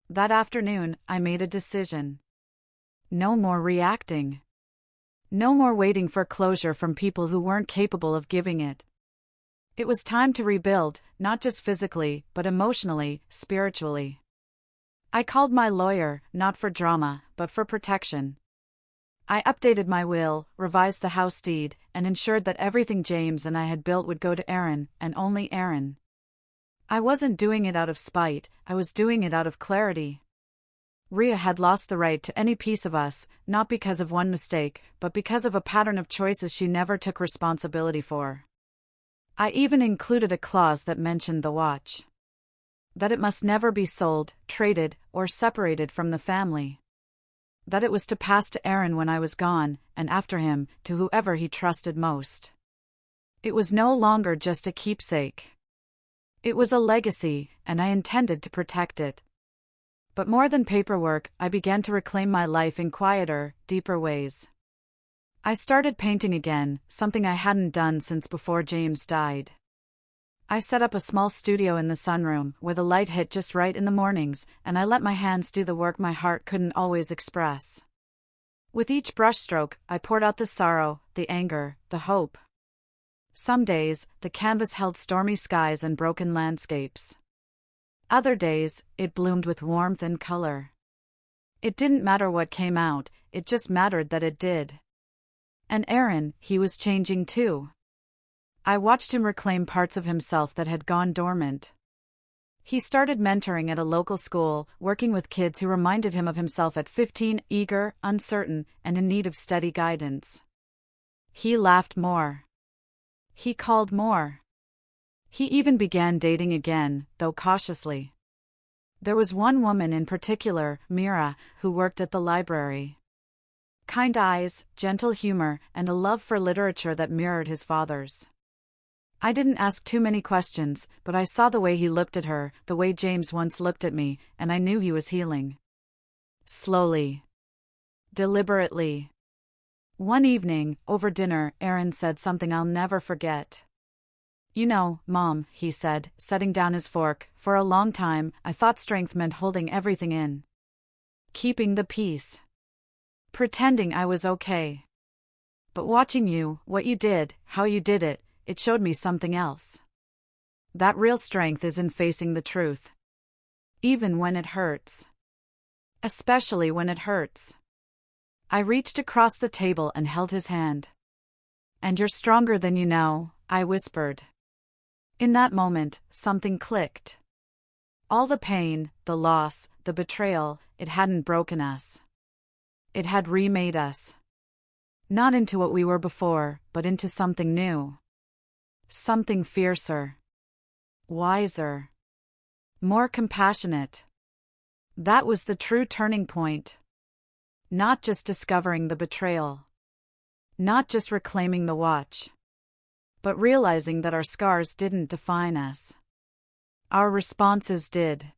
That afternoon, I made a decision. No more reacting. No more waiting for closure from people who weren't capable of giving it. It was time to rebuild, not just physically, but emotionally, spiritually. I called my lawyer, not for drama, but for protection. I updated my will, revised the house deed, and ensured that everything James and I had built would go to Aaron, and only Aaron. I wasn't doing it out of spite, I was doing it out of clarity. Rhea had lost the right to any piece of us, not because of one mistake, but because of a pattern of choices she never took responsibility for. I even included a clause that mentioned the watch. That it must never be sold, traded, or separated from the family. That it was to pass to Aaron when I was gone, and after him, to whoever he trusted most. It was no longer just a keepsake. It was a legacy, and I intended to protect it. But more than paperwork, I began to reclaim my life in quieter, deeper ways. I started painting again, something I hadn't done since before James died. I set up a small studio in the sunroom, where the light hit just right in the mornings, and I let my hands do the work my heart couldn't always express. With each brushstroke, I poured out the sorrow, the anger, the hope. Some days, the canvas held stormy skies and broken landscapes. Other days, it bloomed with warmth and color. It didn't matter what came out, it just mattered that it did. And Aaron, he was changing too. I watched him reclaim parts of himself that had gone dormant. He started mentoring at a local school, working with kids who reminded him of himself at 15, eager, uncertain, and in need of steady guidance. He laughed more. He called more. He even began dating again, though cautiously. There was one woman in particular, Mira, who worked at the library. Kind eyes, gentle humor, and a love for literature that mirrored his father's. I didn't ask too many questions, but I saw the way he looked at her, the way James once looked at me, and I knew he was healing. Slowly. Deliberately. One evening, over dinner, Aaron said something I'll never forget. You know, Mom, he said, setting down his fork, for a long time, I thought strength meant holding everything in. Keeping the peace. Pretending I was okay. But watching you, what you did, how you did it, it showed me something else. That real strength is in facing the truth. Even when it hurts. Especially when it hurts. I reached across the table and held his hand. And you're stronger than you know, I whispered. In that moment, something clicked. All the pain, the loss, the betrayal, it hadn't broken us. It had remade us. Not into what we were before, but into something new. Something fiercer. Wiser. More compassionate. That was the true turning point. Not just discovering the betrayal. Not just reclaiming the watch. But realizing that our scars didn't define us. Our responses did.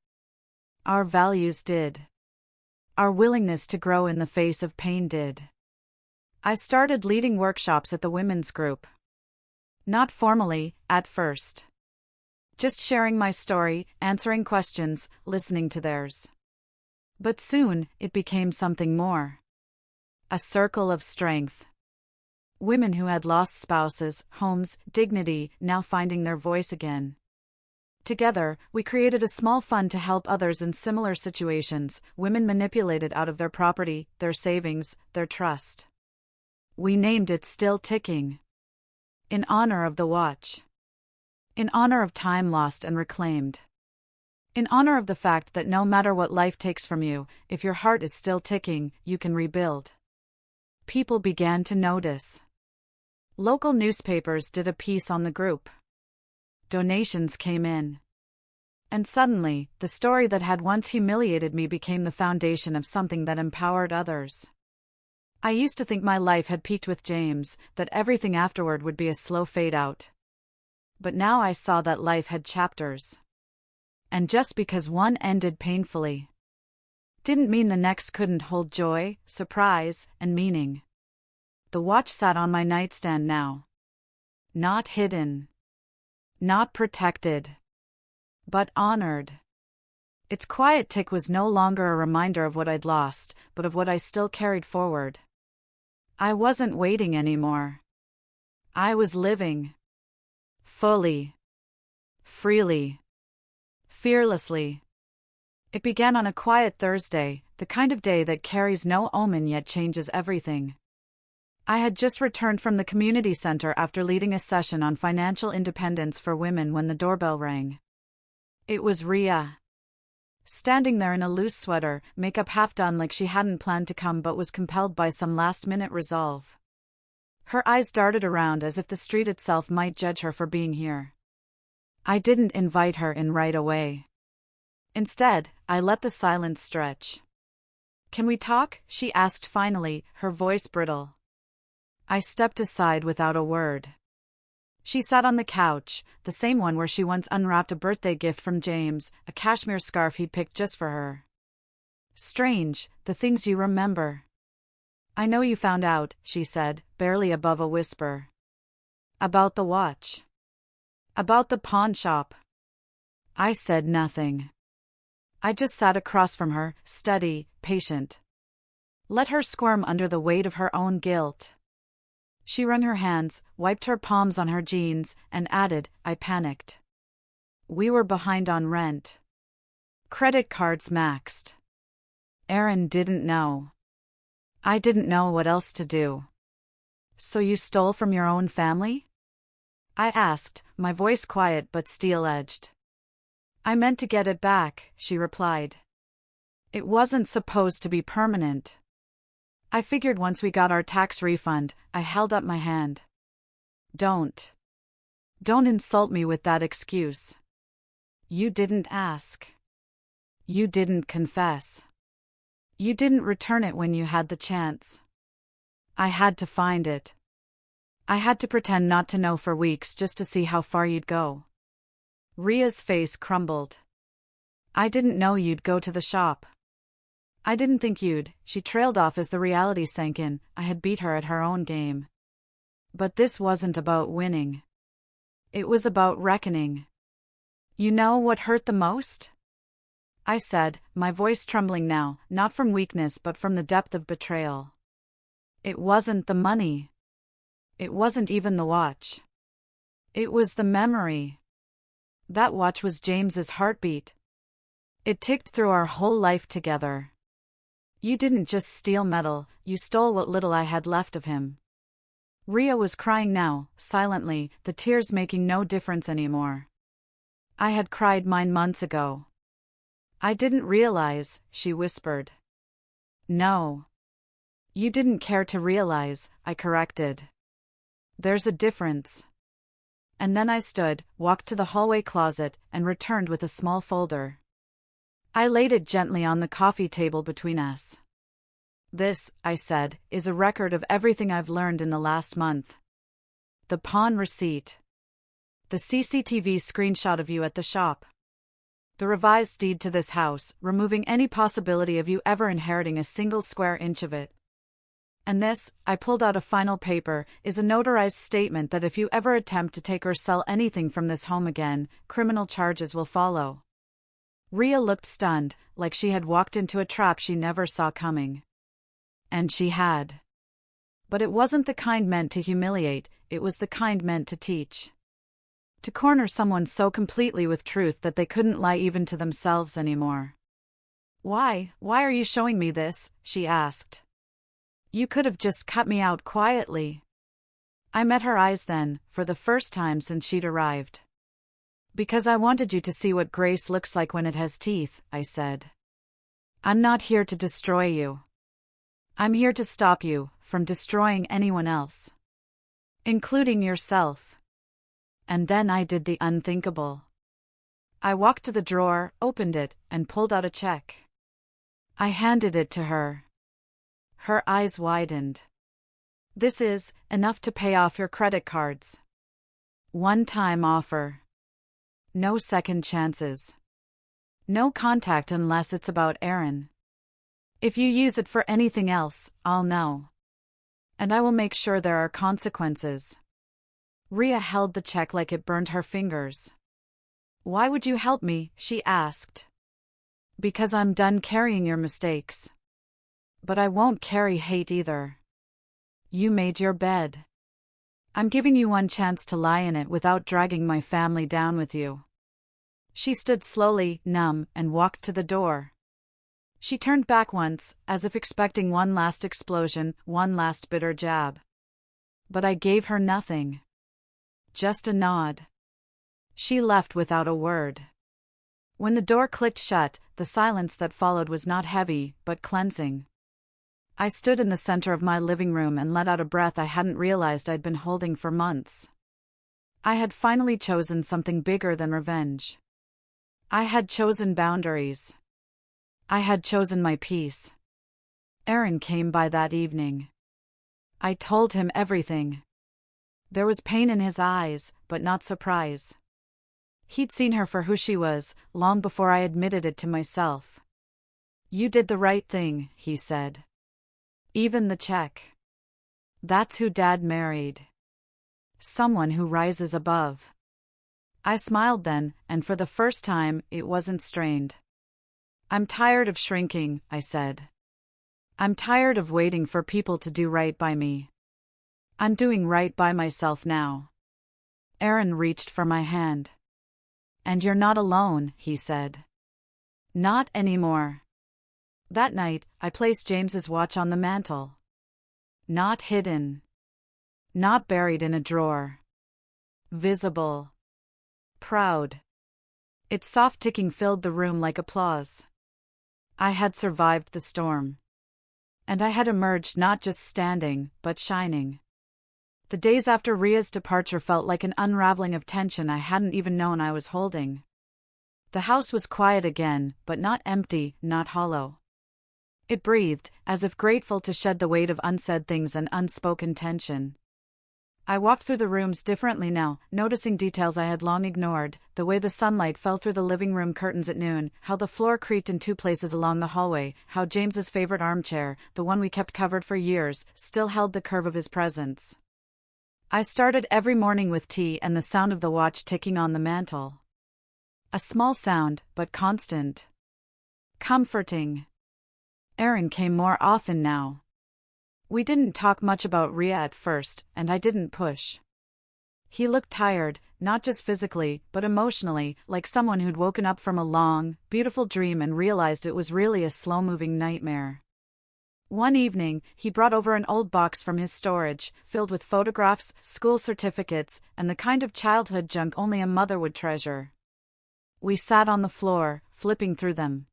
Our values did. Our willingness to grow in the face of pain did. I started leading workshops at the women's group. Not formally, at first. Just sharing my story, answering questions, listening to theirs. But soon, it became something more. A circle of strength. Women who had lost spouses, homes, dignity, now finding their voice again. Together, we created a small fund to help others in similar situations, women manipulated out of their property, their savings, their trust. We named it Still Ticking. In honor of the watch. In honor of time lost and reclaimed. In honor of the fact that no matter what life takes from you, if your heart is still ticking, you can rebuild. People began to notice. Local newspapers did a piece on the group. Donations came in. And suddenly, the story that had once humiliated me became the foundation of something that empowered others. I used to think my life had peaked with James, that everything afterward would be a slow fade out. But now I saw that life had chapters. And just because one ended painfully, didn't mean the next couldn't hold joy, surprise, and meaning. The watch sat on my nightstand now. Not hidden. Not protected. But honored. Its quiet tick was no longer a reminder of what I'd lost, but of what I still carried forward. I wasn't waiting anymore. I was living. Fully. Freely. Fearlessly. It began on a quiet Thursday, the kind of day that carries no omen yet changes everything. I had just returned from the community center after leading a session on financial independence for women when the doorbell rang. It was Rhea. Standing there in a loose sweater, makeup half done like she hadn't planned to come but was compelled by some last-minute resolve. Her eyes darted around as if the street itself might judge her for being here. I didn't invite her in right away. Instead, I let the silence stretch. "Can we talk?" she asked finally, her voice brittle. I stepped aside without a word. She sat on the couch, the same one where she once unwrapped a birthday gift from James, a cashmere scarf he'd picked just for her. "Strange, the things you remember." "I know you found out," she said, barely above a whisper. "About the watch. About the pawn shop." I said nothing. I just sat across from her, steady, patient. Let her squirm under the weight of her own guilt. She wrung her hands, wiped her palms on her jeans, and added, I panicked. We were behind on rent. Credit cards maxed. Aaron didn't know. I didn't know what else to do. "So you stole from your own family?" I asked, my voice quiet but steel-edged. "I meant to get it back," she replied. "It wasn't supposed to be permanent. I figured once we got our tax refund." I held up my hand. Don't insult me with that excuse. You didn't ask. You didn't confess. You didn't return it when you had the chance. I had to find it. I had to pretend not to know for weeks just to see how far you'd go." Rhea's face crumbled. "I didn't know you'd go to the shop. I didn't think you'd." She trailed off as the reality sank in. I had beat her at her own game. But this wasn't about winning. It was about reckoning. You know what hurt the most? I said, my voice trembling now, not from weakness but from the depth of betrayal. It wasn't the money. It wasn't even the watch. It was the memory. That watch was James's heartbeat. It ticked through our whole life together. You didn't just steal metal, you stole what little I had left of him. Ria was crying now, silently, the tears making no difference anymore. I had cried mine months ago. I didn't realize, she whispered. No. You didn't care to realize, I corrected. There's a difference. And then I stood, walked to the hallway closet, and returned with a small folder. I laid it gently on the coffee table between us. This, I said, is a record of everything I've learned in the last month. The pawn receipt. The CCTV screenshot of you at the shop. The revised deed to this house, removing any possibility of you ever inheriting a single square inch of it. And this, I pulled out a final paper, is a notarized statement that if you ever attempt to take or sell anything from this home again, criminal charges will follow. Ria looked stunned, like she had walked into a trap she never saw coming. And she had. But it wasn't the kind meant to humiliate, it was the kind meant to teach. To corner someone so completely with truth that they couldn't lie even to themselves anymore. Why are you showing me this? She asked. You could have just cut me out quietly. I met her eyes then, for the first time since she'd arrived. Because I wanted you to see what grace looks like when it has teeth, I said. I'm not here to destroy you. I'm here to stop you from destroying anyone else. Including yourself. And then I did the unthinkable. I walked to the drawer, opened it, and pulled out a check. I handed it to her. Her eyes widened. This is enough to pay off your credit cards. One-time offer. No second chances. No contact unless it's about Aaron. If you use it for anything else, I'll know. And I will make sure there are consequences. Ria held the check like it burned her fingers. Why would you help me? She asked. Because I'm done carrying your mistakes. But I won't carry hate either. You made your bed. I'm giving you one chance to lie in it without dragging my family down with you. She stood slowly, numb, and walked to the door. She turned back once, as if expecting one last explosion, one last bitter jab. But I gave her nothing. Just a nod. She left without a word. When the door clicked shut, the silence that followed was not heavy, but cleansing. I stood in the center of my living room and let out a breath I hadn't realized I'd been holding for months. I had finally chosen something bigger than revenge. I had chosen boundaries. I had chosen my peace. Aaron came by that evening. I told him everything. There was pain in his eyes, but not surprise. He'd seen her for who she was, long before I admitted it to myself. You did the right thing, he said. Even the check. That's who Dad married. Someone who rises above. I smiled then, and for the first time, it wasn't strained. I'm tired of shrinking, I said. I'm tired of waiting for people to do right by me. I'm doing right by myself now. Aaron reached for my hand. And you're not alone, he said. Not anymore. That night, I placed James's watch on the mantel. Not hidden. Not buried in a drawer. Visible. Proud. Its soft ticking filled the room like applause. I had survived the storm. And I had emerged not just standing, but shining. The days after Ria's departure felt like an unraveling of tension I hadn't even known I was holding. The house was quiet again, but not empty, not hollow. It breathed, as if grateful to shed the weight of unsaid things and unspoken tension. I walked through the rooms differently now, noticing details I had long ignored, the way the sunlight fell through the living room curtains at noon, how the floor creaked in two places along the hallway, how James's favorite armchair, the one we kept covered for years, still held the curve of his presence. I started every morning with tea and the sound of the watch ticking on the mantel. A small sound, but constant. Comforting. Aaron came more often now. We didn't talk much about Ria at first, and I didn't push. He looked tired, not just physically, but emotionally, like someone who'd woken up from a long, beautiful dream and realized it was really a slow-moving nightmare. One evening, he brought over an old box from his storage, filled with photographs, school certificates, and the kind of childhood junk only a mother would treasure. We sat on the floor, flipping through them.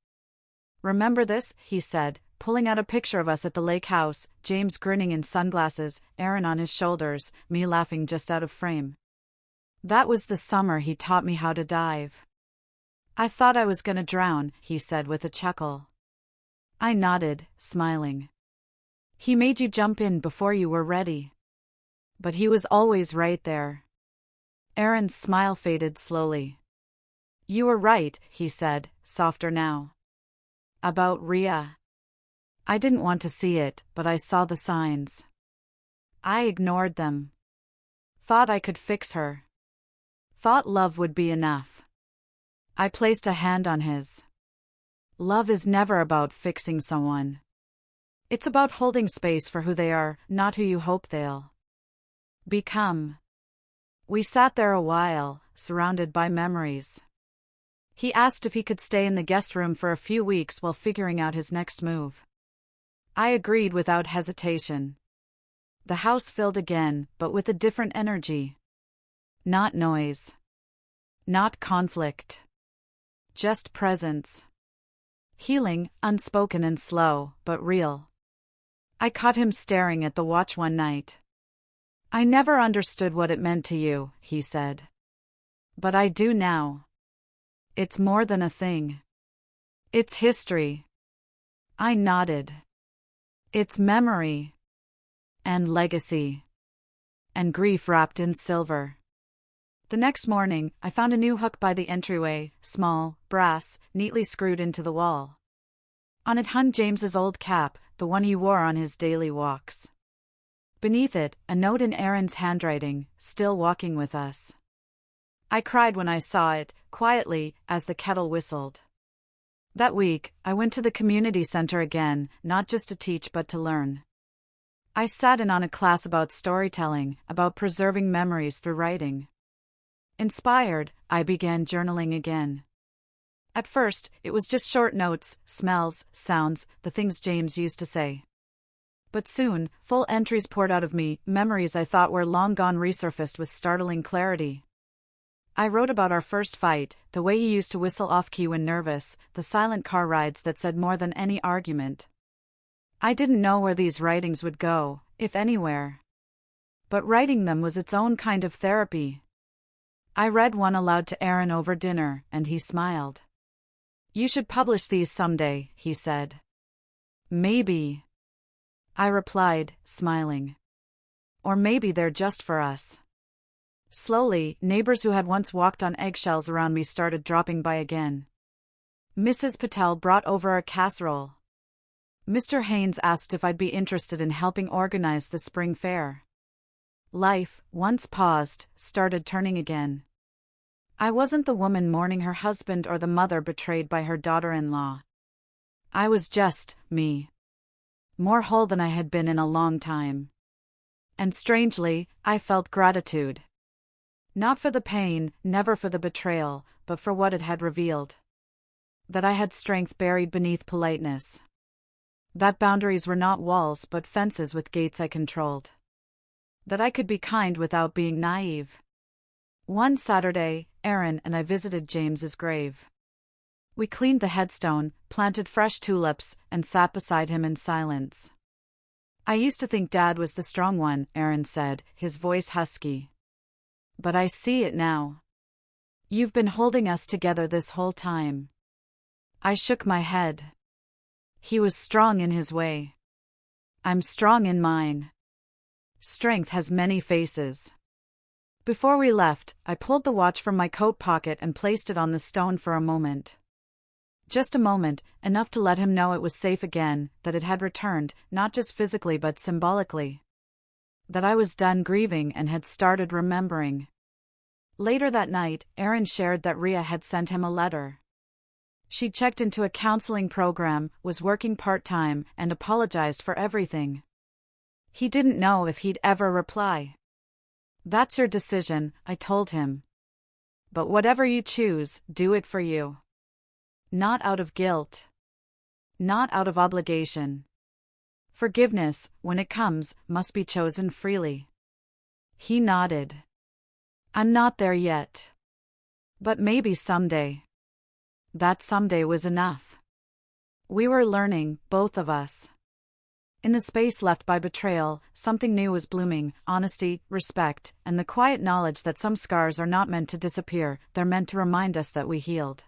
"Remember this?" he said, pulling out a picture of us at the lake house, James grinning in sunglasses, Aaron on his shoulders, me laughing just out of frame. "That was the summer he taught me how to dive." "I thought I was gonna drown," he said with a chuckle. I nodded, smiling. "He made you jump in before you were ready. But he was always right there." Aaron's smile faded slowly. "You were right," he said, softer now. "About Ria. I didn't want to see it, but I saw the signs. I ignored them. Thought I could fix her. Thought love would be enough." I placed a hand on his. "Love is never about fixing someone. It's about holding space for who they are, not who you hope they'll become." We sat there a while, surrounded by memories. He asked if he could stay in the guest room for a few weeks while figuring out his next move. I agreed without hesitation. The house filled again, but with a different energy. Not noise. Not conflict. Just presence. Healing, unspoken and slow, but real. I caught him staring at the watch one night. "I never understood what it meant to you," he said. "But I do now. It's more than a thing. It's history." I nodded. "It's memory. And legacy. And grief wrapped in silver." The next morning, I found a new hook by the entryway, small, brass, neatly screwed into the wall. On it hung James's old cap, the one he wore on his daily walks. Beneath it, a note in Aaron's handwriting, "Still walking with us." I cried when I saw it, quietly, as the kettle whistled. That week, I went to the community center again, not just to teach but to learn. I sat in on a class about storytelling, about preserving memories through writing. Inspired, I began journaling again. At first, it was just short notes, smells, sounds, the things James used to say. But soon, full entries poured out of me, memories I thought were long gone resurfaced with startling clarity. I wrote about our first fight, the way he used to whistle off-key when nervous, the silent car rides that said more than any argument. I didn't know where these writings would go, if anywhere. But writing them was its own kind of therapy. I read one aloud to Aaron over dinner, and he smiled. "You should publish these someday," he said. "Maybe," I replied, smiling. "Or maybe they're just for us." Slowly, neighbors who had once walked on eggshells around me started dropping by again. Mrs. Patel brought over a casserole. Mr. Haynes asked if I'd be interested in helping organize the spring fair. Life, once paused, started turning again. I wasn't the woman mourning her husband or the mother betrayed by her daughter-in-law. I was just me. More whole than I had been in a long time. And strangely, I felt gratitude. Not for the pain, never for the betrayal, but for what it had revealed. That I had strength buried beneath politeness. That boundaries were not walls but fences with gates I controlled. That I could be kind without being naive. One Saturday, Aaron and I visited James's grave. We cleaned the headstone, planted fresh tulips, and sat beside him in silence. "I used to think Dad was the strong one," Aaron said, his voice husky. "But I see it now. You've been holding us together this whole time." I shook my head. He was strong in his way. I'm strong in mine. Strength has many faces. Before we left, I pulled the watch from my coat pocket and placed it on the stone for a moment. Just a moment, enough to let him know it was safe again, that it had returned, not just physically but symbolically. That I was done grieving and had started remembering. Later that night, Aaron shared that Rhea had sent him a letter. She checked into a counseling program, was working part-time, and apologized for everything. He didn't know if he'd ever reply. "That's your decision," I told him. "But whatever you choose, do it for you. Not out of guilt. Not out of obligation. Forgiveness, when it comes, must be chosen freely." He nodded. "I'm not there yet. But maybe someday." That someday was enough. We were learning, both of us. In the space left by betrayal, something new was blooming: honesty, respect, and the quiet knowledge that some scars are not meant to disappear, they're meant to remind us that we healed.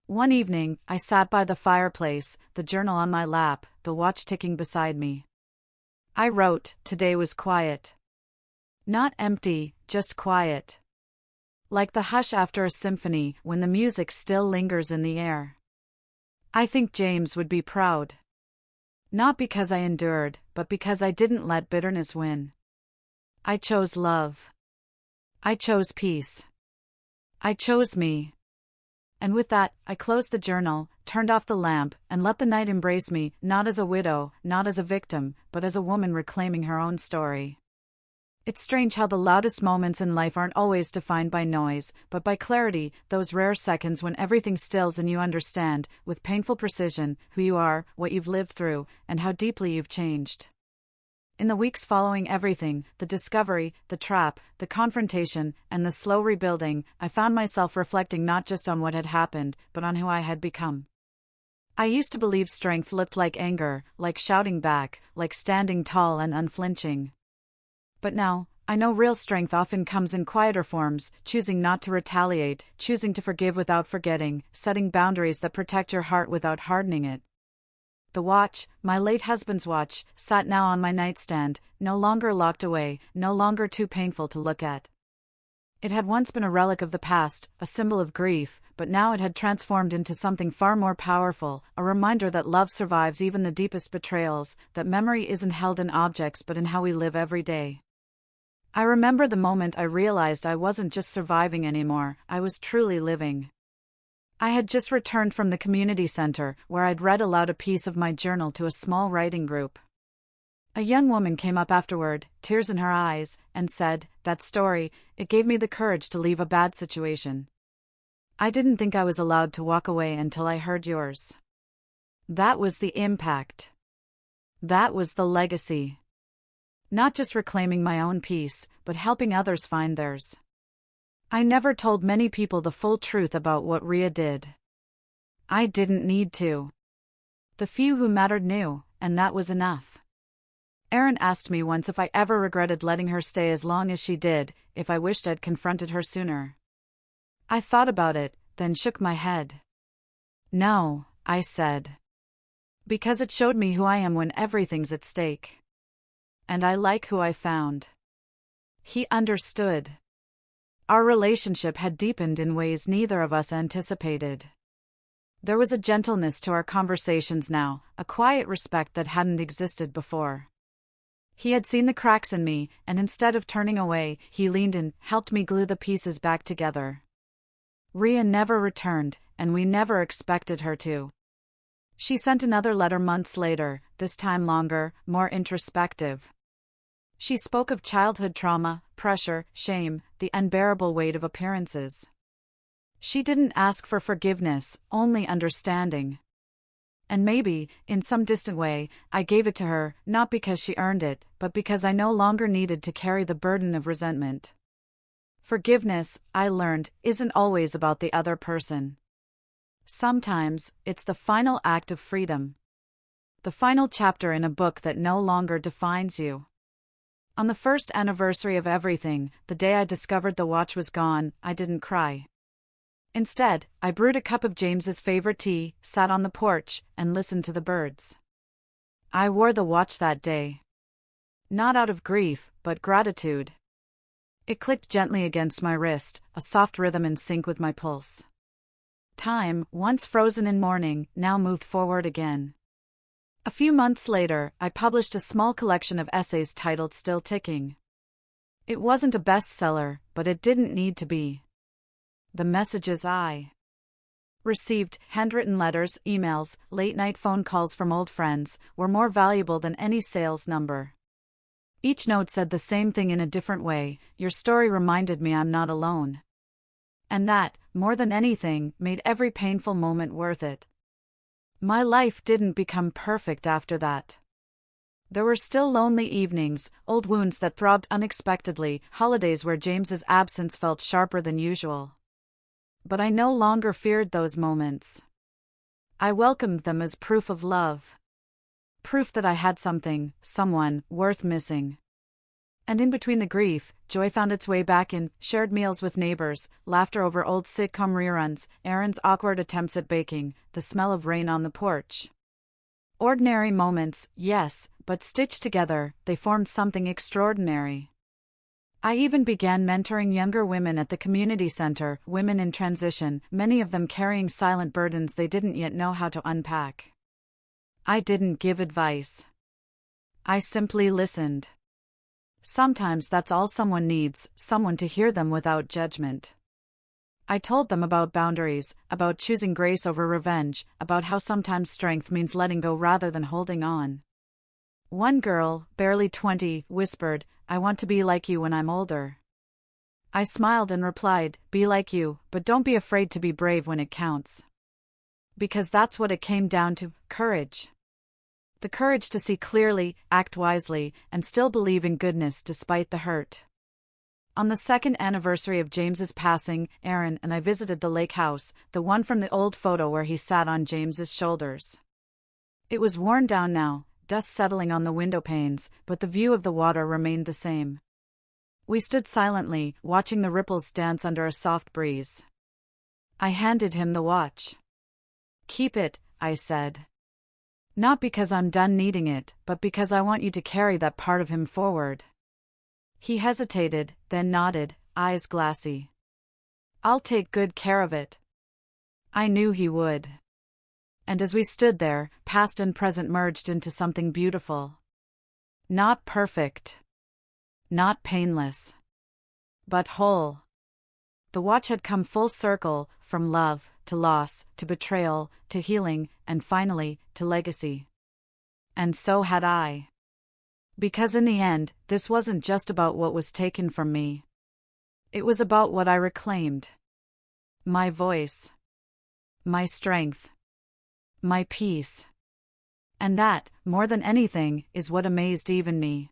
One evening, I sat by the fireplace, the journal on my lap, the watch ticking beside me. I wrote, today was quiet. Not empty, just quiet. Like the hush after a symphony, when the music still lingers in the air. I think James would be proud. Not because I endured, but because I didn't let bitterness win. I chose love. I chose peace. I chose me. And with that, I closed the journal, turned off the lamp, and let the night embrace me, not as a widow, not as a victim, but as a woman reclaiming her own story. It's strange how the loudest moments in life aren't always defined by noise, but by clarity, those rare seconds when everything stills and you understand, with painful precision, who you are, what you've lived through, and how deeply you've changed. In the weeks following everything, the discovery, the trap, the confrontation, and the slow rebuilding, I found myself reflecting not just on what had happened, but on who I had become. I used to believe strength looked like anger, like shouting back, like standing tall and unflinching. But now, I know real strength often comes in quieter forms: choosing not to retaliate, choosing to forgive without forgetting, setting boundaries that protect your heart without hardening it. The watch, my late husband's watch, sat now on my nightstand, no longer locked away, no longer too painful to look at. It had once been a relic of the past, a symbol of grief, but now it had transformed into something far more powerful, a reminder that love survives even the deepest betrayals, that memory isn't held in objects but in how we live every day. I remember the moment I realized I wasn't just surviving anymore, I was truly living. I had just returned from the community center, where I'd read aloud a piece of my journal to a small writing group. A young woman came up afterward, tears in her eyes, and said, "That story, it gave me the courage to leave a bad situation. I didn't think I was allowed to walk away until I heard yours." That was the impact. That was the legacy. Not just reclaiming my own peace, but helping others find theirs. I never told many people the full truth about what Rhea did. I didn't need to. The few who mattered knew, and that was enough. Aaron asked me once if I ever regretted letting her stay as long as she did, if I wished I'd confronted her sooner. I thought about it, then shook my head. "No," I said. "Because it showed me who I am when everything's at stake. And I like who I found." He understood. Our relationship had deepened in ways neither of us anticipated. There was a gentleness to our conversations now, a quiet respect that hadn't existed before. He had seen the cracks in me, and instead of turning away, he leaned in, helped me glue the pieces back together. Rhea never returned, and we never expected her to. She sent another letter months later, this time longer, more introspective. She spoke of childhood trauma, pressure, shame, the unbearable weight of appearances. She didn't ask for forgiveness, only understanding. And maybe, in some distant way, I gave it to her, not because she earned it, but because I no longer needed to carry the burden of resentment. Forgiveness, I learned, isn't always about the other person. Sometimes, it's the final act of freedom. The final chapter in a book that no longer defines you. On the first anniversary of everything, the day I discovered the watch was gone, I didn't cry. Instead, I brewed a cup of James's favorite tea, sat on the porch, and listened to the birds. I wore the watch that day. Not out of grief, but gratitude. It clicked gently against my wrist, a soft rhythm in sync with my pulse. Time, once frozen in mourning, now moved forward again. A few months later, I published a small collection of essays titled Still Ticking. It wasn't a bestseller, but it didn't need to be. The messages I received, handwritten letters, emails, late-night phone calls from old friends, were more valuable than any sales number. Each note said the same thing in a different way: your story reminded me I'm not alone. And that, more than anything, made every painful moment worth it. My life didn't become perfect after that. There were still lonely evenings, old wounds that throbbed unexpectedly, holidays where James's absence felt sharper than usual. But I no longer feared those moments. I welcomed them as proof of love. Proof that I had something, someone, worth missing. And in between the grief, joy found its way back in shared meals with neighbors, laughter over old sitcom reruns, Aaron's awkward attempts at baking, the smell of rain on the porch. Ordinary moments, yes, but stitched together, they formed something extraordinary. I even began mentoring younger women at the community center, women in transition, many of them carrying silent burdens they didn't yet know how to unpack. I didn't give advice. I simply listened. Sometimes that's all someone needs, someone to hear them without judgment. I told them about boundaries, about choosing grace over revenge, about how sometimes strength means letting go rather than holding on. One girl, barely 20, whispered, "I want to be like you when I'm older." I smiled and replied, "Be like you, but don't be afraid to be brave when it counts." Because that's what it came down to: courage. The courage to see clearly, act wisely, and still believe in goodness despite the hurt. On the second anniversary of James's passing, Aaron and I visited the lake house, the one from the old photo where he sat on James's shoulders. It was worn down now, dust settling on the window panes, but the view of the water remained the same. We stood silently, watching the ripples dance under a soft breeze. I handed him the watch. "Keep it," I said. "Not because I'm done needing it, but because I want you to carry that part of him forward." He hesitated, then nodded, eyes glassy. "I'll take good care of it." I knew he would. And as we stood there, past and present merged into something beautiful. Not perfect. Not painless. But whole. The watch had come full circle, from love, to loss, to betrayal, to healing, and finally, to legacy. And so had I. Because in the end, this wasn't just about what was taken from me. It was about what I reclaimed. My voice. My strength. My peace. And that, more than anything, is what amazed even me.